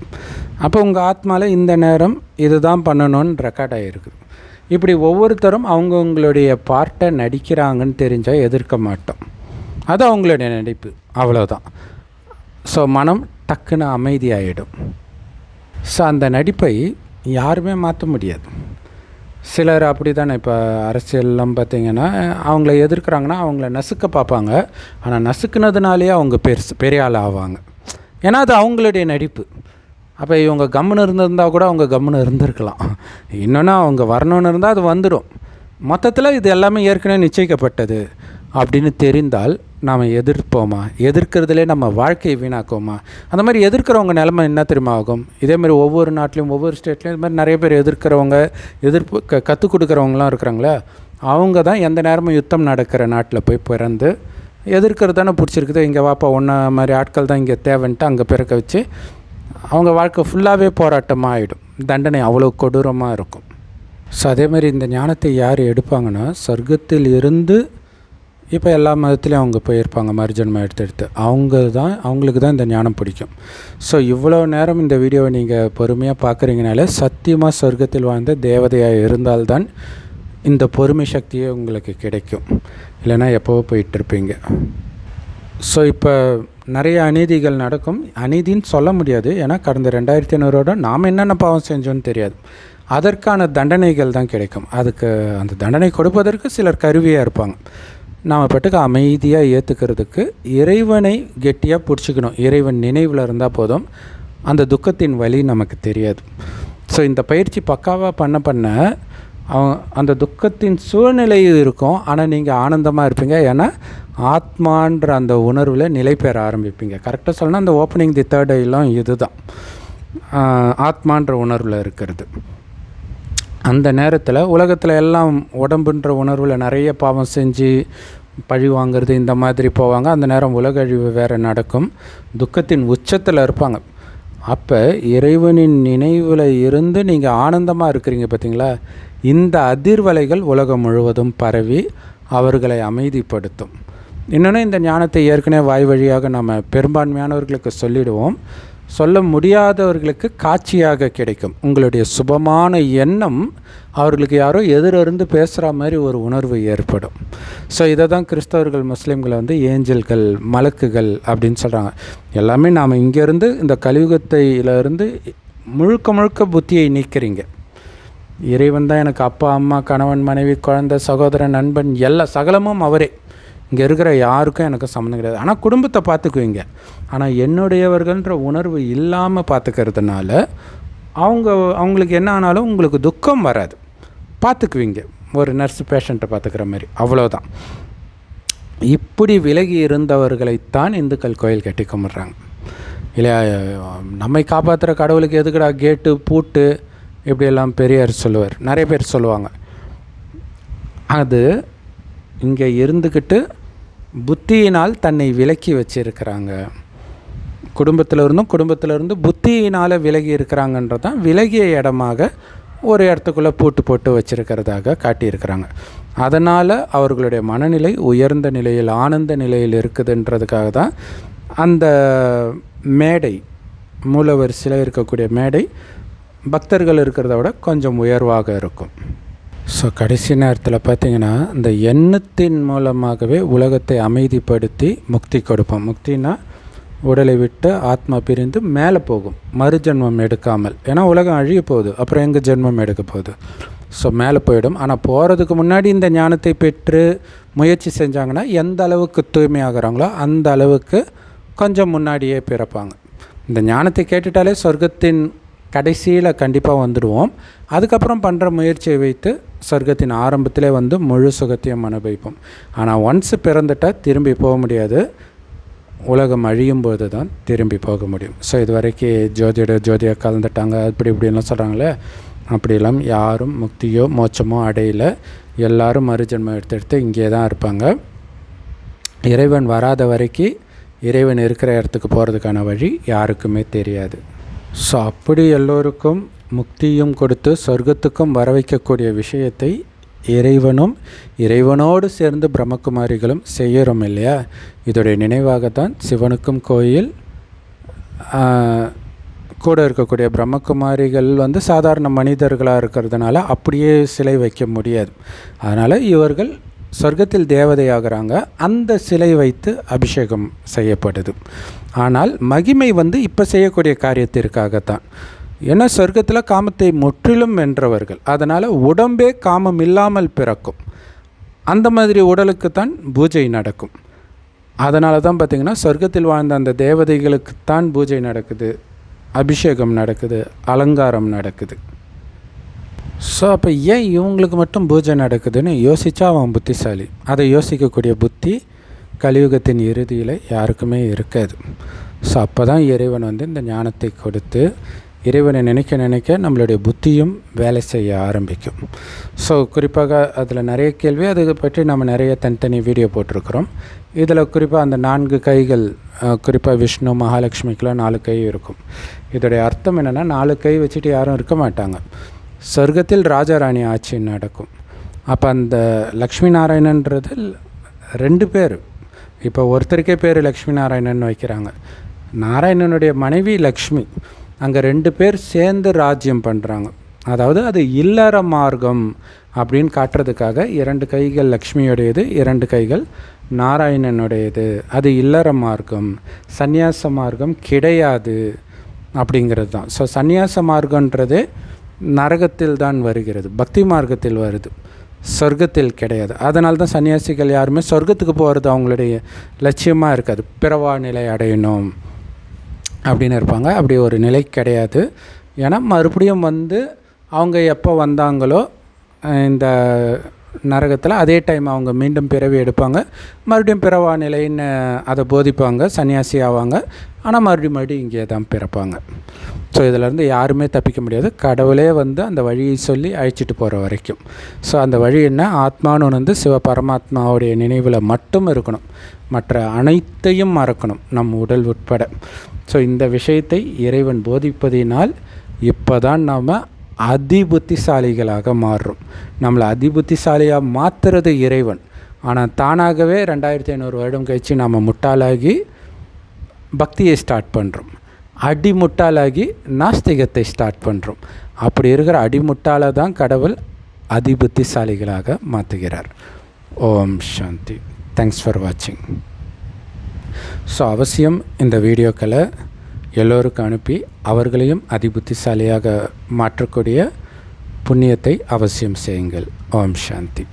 அப்போ உங்கள் ஆத்மாவில் இந்த நேரம் இது தான் பண்ணணும்னு ரெக்கார்ட் ஆகிருக்குது. இப்படி ஒவ்வொருத்தரும் அவங்கவுங்களுடைய பார்ட்டை நடிக்கிறாங்கன்னு தெரிஞ்சால் எதிர்க்க மாட்டோம். அது அவங்களுடைய நடிப்பு, அவ்வளோதான். ஸோ மனம் டக்குன்னு அமைதியாகிடும். ஸோ அந்த நடிப்பை யாருமே மாற்ற முடியாது. சிலர் அப்படி தானே. இப்போ அரசியல்லாம் பார்த்திங்கன்னா, அவங்கள எதிர்க்கிறாங்கன்னா அவங்கள நசுக்க பார்ப்பாங்க. ஆனால் நசுக்குனதுனாலே அவங்க பெரிய ஆள் ஆவாங்க. ஏன்னா அது அவங்களுடைய நடிப்பு. அப்போ இவங்க கம்முன்னு இருந்திருந்தால் கூட அவங்க கம்முன்னு இருந்திருக்கலாம். இன்னொன்று அவங்க வரணுன்னு இருந்தால் அது வந்துடும். மொத்தத்தில் இது எல்லாமே ஏற்கனவே நிச்சயிக்கப்பட்டது அப்படின்னு தெரிந்தால் நாம் எதிர்ப்போமா? எதிர்க்கிறதுலே நம்ம வாழ்க்கையை வீணாக்குவோமா? அந்த மாதிரி எதிர்க்கிறவங்க நிலைமை என்ன தெரியுமா ஆகும்? இதேமாதிரி ஒவ்வொரு நாட்டிலையும் ஒவ்வொரு ஸ்டேட்லேயும் இது மாதிரி நிறைய பேர் எதிர்க்கிறவங்க, கற்றுக் கொடுக்குறவங்களாம் இருக்கிறாங்களே, அவங்க தான் எந்த நேரமும் யுத்தம் நடக்கிற நாட்டில் போய் பிறந்து எதிர்க்கிறது தானே பிடிச்சிருக்குது. இங்கே வாப்பா ஒன்றை மாதிரி ஆட்கள் தான் இங்கே தேவைன்ட்டு அங்கே பிறக்க வச்சு அவங்க வாழ்க்கை ஃபுல்லாகவே போராட்டமாக ஆகிடும். தண்டனை அவ்வளோ கொடூரமாக இருக்கும். ஸோ அதேமாதிரி இந்த ஞானத்தை யார் எடுப்பாங்கன்னா, சொர்க்கத்தில் இருந்து இப்போ எல்லா மதத்துலேயும் அவங்க போயிருப்பாங்க, மறுஜன்மம் எடுத்து அவங்களுக்கு தான் இந்த ஞானம் பிடிக்கும். ஸோ இவ்வளோ நேரம் இந்த வீடியோவை நீங்கள் பொறுமையாக பார்க்குறீங்கனாலே சத்தியமாக சொர்க்கத்தில் வாழ்ந்த தேவதையாக இருந்தால்தான் இந்த பொறுமை சக்தியே உங்களுக்கு கிடைக்கும். இல்லைன்னா எப்போவோ போயிட்டுருப்பீங்க. ஸோ இப்போ நிறைய அநீதிகள் நடக்கும். அநீதின்னு சொல்ல முடியாது, ஏன்னா கடந்த 2500 நாம் என்னென்ன பாவம் செஞ்சோன்னு தெரியாது. அதற்கான தண்டனைகள் தான் கிடைக்கும். அதுக்கு அந்த தண்டனை கொடுப்பதற்கு சிலர் கருவியாக இருப்பாங்க. நாம் பாட்டுக்கு அமைதியாக ஏற்றுக்கிறதுக்கு இறைவனை கெட்டியாக பிடிச்சிக்கணும். இறைவன் நினைவில் இருந்தால் போதும், அந்த துக்கத்தின் வலி நமக்கு தெரியாது. ஸோ இந்த பயிற்சி பக்காவாக பண்ண அந்த துக்கத்தின் சூழ்நிலை இருக்கும். ஆனால் நீங்கள் ஆனந்தமாக இருப்பீங்க. ஏன்னா ஆத்மான்ற அந்த உணர்வில் நிலை பெற ஆரம்பிப்பீங்க. கரெக்டாக சொல்லணும், அந்த ஓப்பனிங் தி தேர்ட் ஐலாம் இது தான் ஆத்மான்ற உணர்வில் இருக்கிறது. அந்த நேரத்தில் உலகத்தில் எல்லாம் உடம்புன்ற உணர்வில் நிறைய பாவம் செஞ்சு பழி வாங்கிறது இந்த மாதிரி போவாங்க. அந்த நேரம் உலக அழிவு வேறு நடக்கும். துக்கத்தின் உச்சத்தில் இருப்பாங்க. அப்போ இறைவனின் நினைவில் இருந்து நீங்கள் ஆனந்தமாக இருக்கிறீங்க பார்த்தீங்களா? இந்த அதிர்வலைகள் உலகம் முழுவதும் பரவி அவர்களை அமைதிப்படுத்தும். இன்னொன்று, இந்த ஞானத்தை ஏற்கனவே வாய் வழியாக நம்ம பெரும்பான்மையானவர்களுக்கு சொல்லிடுவோம். சொல்ல முடியாதவர்களுக்கு காட்சியாக கிடைக்கும். உங்களுடைய சுபமான எண்ணம் அவர்களுக்கு யாரோ எதிரிருந்து பேசுகிற மாதிரி ஒரு உணர்வு ஏற்படும். ஸோ இதை தான் கிறிஸ்தவர்கள், முஸ்லீம்களை ஏஞ்சல்கள், மலக்குகள் அப்படின்னு சொல்கிறாங்க. எல்லாமே நாம் இங்கேருந்து இந்த கலியுகத்திலிருந்து முழுக்க புத்தியை நீக்கிறீங்க. இறைவன் தான் எனக்கு அப்பா, அம்மா, கணவன், மனைவி, குழந்தை, சகோதரன், நண்பன், எல்லா சகலமும் அவரே. இங்கே இருக்கிற யாருக்கும் எனக்கு சம்மந்தம் கிடையாது. ஆனால் குடும்பத்தை பார்த்துக்குவீங்க. ஆனால் என்னுடையவர்கள்ன்ற உணர்வு இல்லாமல் பார்த்துக்கிறதுனால அவங்களுக்கு என்ன ஆனாலும் உங்களுக்கு துக்கம் வராது. பார்த்துக்குவீங்க, ஒரு நர்ஸ் பேஷண்ட்டை பார்த்துக்கிற மாதிரி, அவ்வளோதான். இப்படி விலகி இருந்தவர்களைத்தான் இந்துக்கள் கோயில் கட்டி கும்பிட்றாங்க இல்லையா? நம்மை காப்பாற்றுற கடவுளுக்கு எதுக்குடா கேட்டு பூட்டு இப்படியெல்லாம் பெரியார் சொல்லுவார், நிறைய பேர் சொல்லுவாங்க. அது இங்கே இருந்துக்கிட்டு புத்தியினால் தன்னை விலக்கி வச்சுருக்கிறாங்க. குடும்பத்திலிருந்து புத்தியினால் விலகி இருக்கிறாங்கன்றது தான் விலகிய இடமாக ஒரு இடத்துக்குள்ளே பூட்டு போட்டு வச்சுருக்கிறதாக காட்டியிருக்கிறாங்க. அதனால் அவர்களுடைய மனநிலை உயர்ந்த நிலையில், ஆனந்த நிலையில் இருக்குதுன்றதுக்காக தான் அந்த மேடை, மூலவரிசையில் இருக்கக்கூடிய மேடை பக்தர்கள் இருக்கிறத விட கொஞ்சம் உயர்வாக இருக்கும். ஸோ கடைசி நேரத்தில் பார்த்திங்கன்னா, இந்த எண்ணத்தின் மூலமாகவே உலகத்தை அமைதிப்படுத்தி முக்தி கொடுப்போம். முக்தினா உடலை விட்டு ஆத்மா பிரிந்து மேலே போகும், மறுஜென்மம் எடுக்காமல். ஏன்னா உலகம் அழிய போகுது, அப்புறம் எங்கே ஜென்மம் எடுக்க போகுது? ஸோ மேலே போயிடும். ஆனால் போகிறதுக்கு முன்னாடி இந்த ஞானத்தை பெற்று முயற்சி செஞ்சாங்கன்னா எந்த அளவுக்கு தூய்மையாகிறாங்களோ அந்த அளவுக்கு கொஞ்சம் முன்னாடியே பிறப்பாங்க. இந்த ஞானத்தை கேட்டுட்டாலே சொர்க்கத்தின் கடைசியில் கண்டிப்பாக வந்துடுவோம். அதுக்கப்புறம் பண்ணுற முயற்சியை வைத்து சொர்க்கத்தின் ஆரம்பத்திலே முழு சுகத்தையும் அனுபவிப்போம். ஆனால் ஒன்ஸ் பிறந்துட்டால் திரும்பி போக முடியாது. உலகம் அழியும் போது தான் திரும்பி போக முடியும். ஸோ இது வரைக்கும் ஜோதியாக கலந்துட்டாங்க அப்படி இப்படின்லாம் சொல்கிறாங்களே, அப்படிலாம் யாரும் முக்தியோ மோட்சமோ அடையலை. எல்லோரும் மறுஜென்மம் எடுத்து இங்கே தான் இருப்பாங்க. இறைவன் வராத வரைக்கும் இறைவன் இருக்கிற இடத்துக்கு போகிறதுக்கான வழி யாருக்குமே தெரியாது. ஸோ அப்படி எல்லோருக்கும் முக்தியும் கொடுத்து சொர்க்கத்துக்கும் வர வைக்கக்கூடிய விஷயத்தை இறைவனும் இறைவனோடு சேர்ந்து பிரம்மகுமாரிகளும் செய்கிறோம் இல்லையா? இதோடைய நினைவாகத்தான் சிவனுக்கும் கோயில், கூட இருக்கக்கூடிய பிரம்மகுமாரிகள் சாதாரண மனிதர்களாக இருக்கிறதுனால அப்படியே சிலை வைக்க முடியாது. அதனால் இவர்கள் சொர்க்கத்தில் தேவதையாகிறாங்க. அந்த சிலை வைத்து அபிஷேகம் செய்யப்படுது. ஆனால் மகிமை இப்போ செய்யக்கூடிய காரியத்திற்காகத்தான். ஏன்னா சொர்க்கத்தில் காமத்தை முற்றிலும் வென்றவர்கள், அதனால் உடம்பே காமம் இல்லாமல் பிறக்கும். அந்த மாதிரி உடலுக்குத்தான் பூஜை நடக்கும். அதனால தான் பார்த்திங்கன்னா சொர்க்கத்தில் வாழ்ந்த அந்த தேவதைகளுக்குத்தான் பூஜை நடக்குது, அபிஷேகம் நடக்குது, அலங்காரம் நடக்குது. ஸோ அப்போ ஏன் இவங்களுக்கு மட்டும் பூஜை நடக்குதுன்னு யோசித்தா அவன் புத்திசாலி. அதை யோசிக்கக்கூடிய புத்தி கலியுகத்தின் இறுதியில் யாருக்குமே இருக்காது. ஸோ அப்போ தான் இறைவன் இந்த ஞானத்தை கொடுத்து இறைவனை நினைக்க நினைக்க நம்மளுடைய புத்தியும் வேலை செய்ய ஆரம்பிக்கும். ஸோ குறிப்பாக அதில் நிறைய கேள்வி, அதை பற்றி நம்ம நிறைய தனித்தனி வீடியோ போட்டிருக்கிறோம். இதில் குறிப்பாக அந்த 4 கைகள், குறிப்பாக விஷ்ணு மகாலட்சுமிக்கெலாம் 4 கை இருக்கும். இதோடைய அர்த்தம் என்னென்னா 4 கை வச்சுட்டு யாரும் இருக்க மாட்டாங்க. சொர்க்கத்தில் ராஜாராணி ஆட்சி நடக்கும். அப்போ அந்த லக்ஷ்மி நாராயணன்றது 2 பேர். இப்போ ஒருத்தருக்கே பேர் லக்ஷ்மி நாராயணன் வைக்கிறாங்க. நாராயணனுடைய மனைவி லக்ஷ்மி. அங்கே 2 பேர் சேர்ந்து ராஜ்யம் பண்ணுறாங்க. அதாவது அது இல்லற மார்க்கம் அப்படின்னு காட்டுறதுக்காக 2 கைகள் லக்ஷ்மியுடையது, 2 கைகள் நாராயணனுடையது. அது இல்லற மார்க்கம், சந்நியாச மார்க்கம் கிடையாது அப்படிங்கிறது தான். ஸோ சந்நியாச மார்க்கன்றது நரகத்தில் தான் வருகிறது, பக்தி மார்க்கத்தில் வருது, சொர்க்கத்தில் கிடையாது. அதனால தான் சன்னியாசிகள் யாருமே சொர்க்கத்துக்கு போகிறது அவங்களுடைய லட்சியமாக இருக்காது. பிறவா நிலை அடையணும் அப்படின்னு இருப்பாங்க. அப்படி ஒரு நிலை கிடையாது. ஏன்னா மறுபடியும் அவங்க எப்போ வந்தாங்களோ இந்த நரகத்தில் அதே டைம் அவங்க மீண்டும் பிறவி எடுப்பாங்க. மறுபடியும் பிறவா நிலைன்னு அதை போதிப்பாங்க, சன்னியாசி ஆவாங்க. ஆனால் மறுபடியும் இங்கே தான் பிறப்பாங்க. ஸோ இதிலேருந்து யாருமே தப்பிக்க முடியாது. கடவுளே அந்த வழியை சொல்லி அழைச்சிட்டு போகிற வரைக்கும். ஸோ அந்த வழி என்ன? ஆத்மானு சிவ பரமாத்மாவுடைய நினைவில் மட்டும் இருக்கணும், மற்ற அனைத்தையும் மறக்கணும், நம் உடல் உட்பட. ஸோ இந்த விஷயத்தை இறைவன் போதிப்பதினால் இப்போ தான் நாம் அதிபுத்திசாலிகளாக மாறுறோம். நம்மளை அதிபுத்திசாலியாக மாற்றுறது இறைவன். ஆனால் தானாகவே 2500 வருடம் கழித்து நாம் முட்டாளாகி பக்தியை ஸ்டார்ட் பண்ணுறோம். அடிமுட்டாளாகி நாஸ்திகத்தை ஸ்டார்ட் பண்ணுறோம். அப்படி இருக்கிற அடிமுட்டாலை தான் கடவுள் அதிபுத்திசாலிகளாக மாற்றுகிறார். ஓம் சாந்தி. தேங்க்ஸ் ஃபார் வாட்சிங். ஸோ அவசியம் இந்த வீடியோக்களை எல்லோருக்கும் அனுப்பி அவர்களையும் அதிபுத்திசாலியாக மாற்றக்கூடிய புண்ணியத்தை அவசியம் செய்யுங்கள். ஓம் சாந்தி.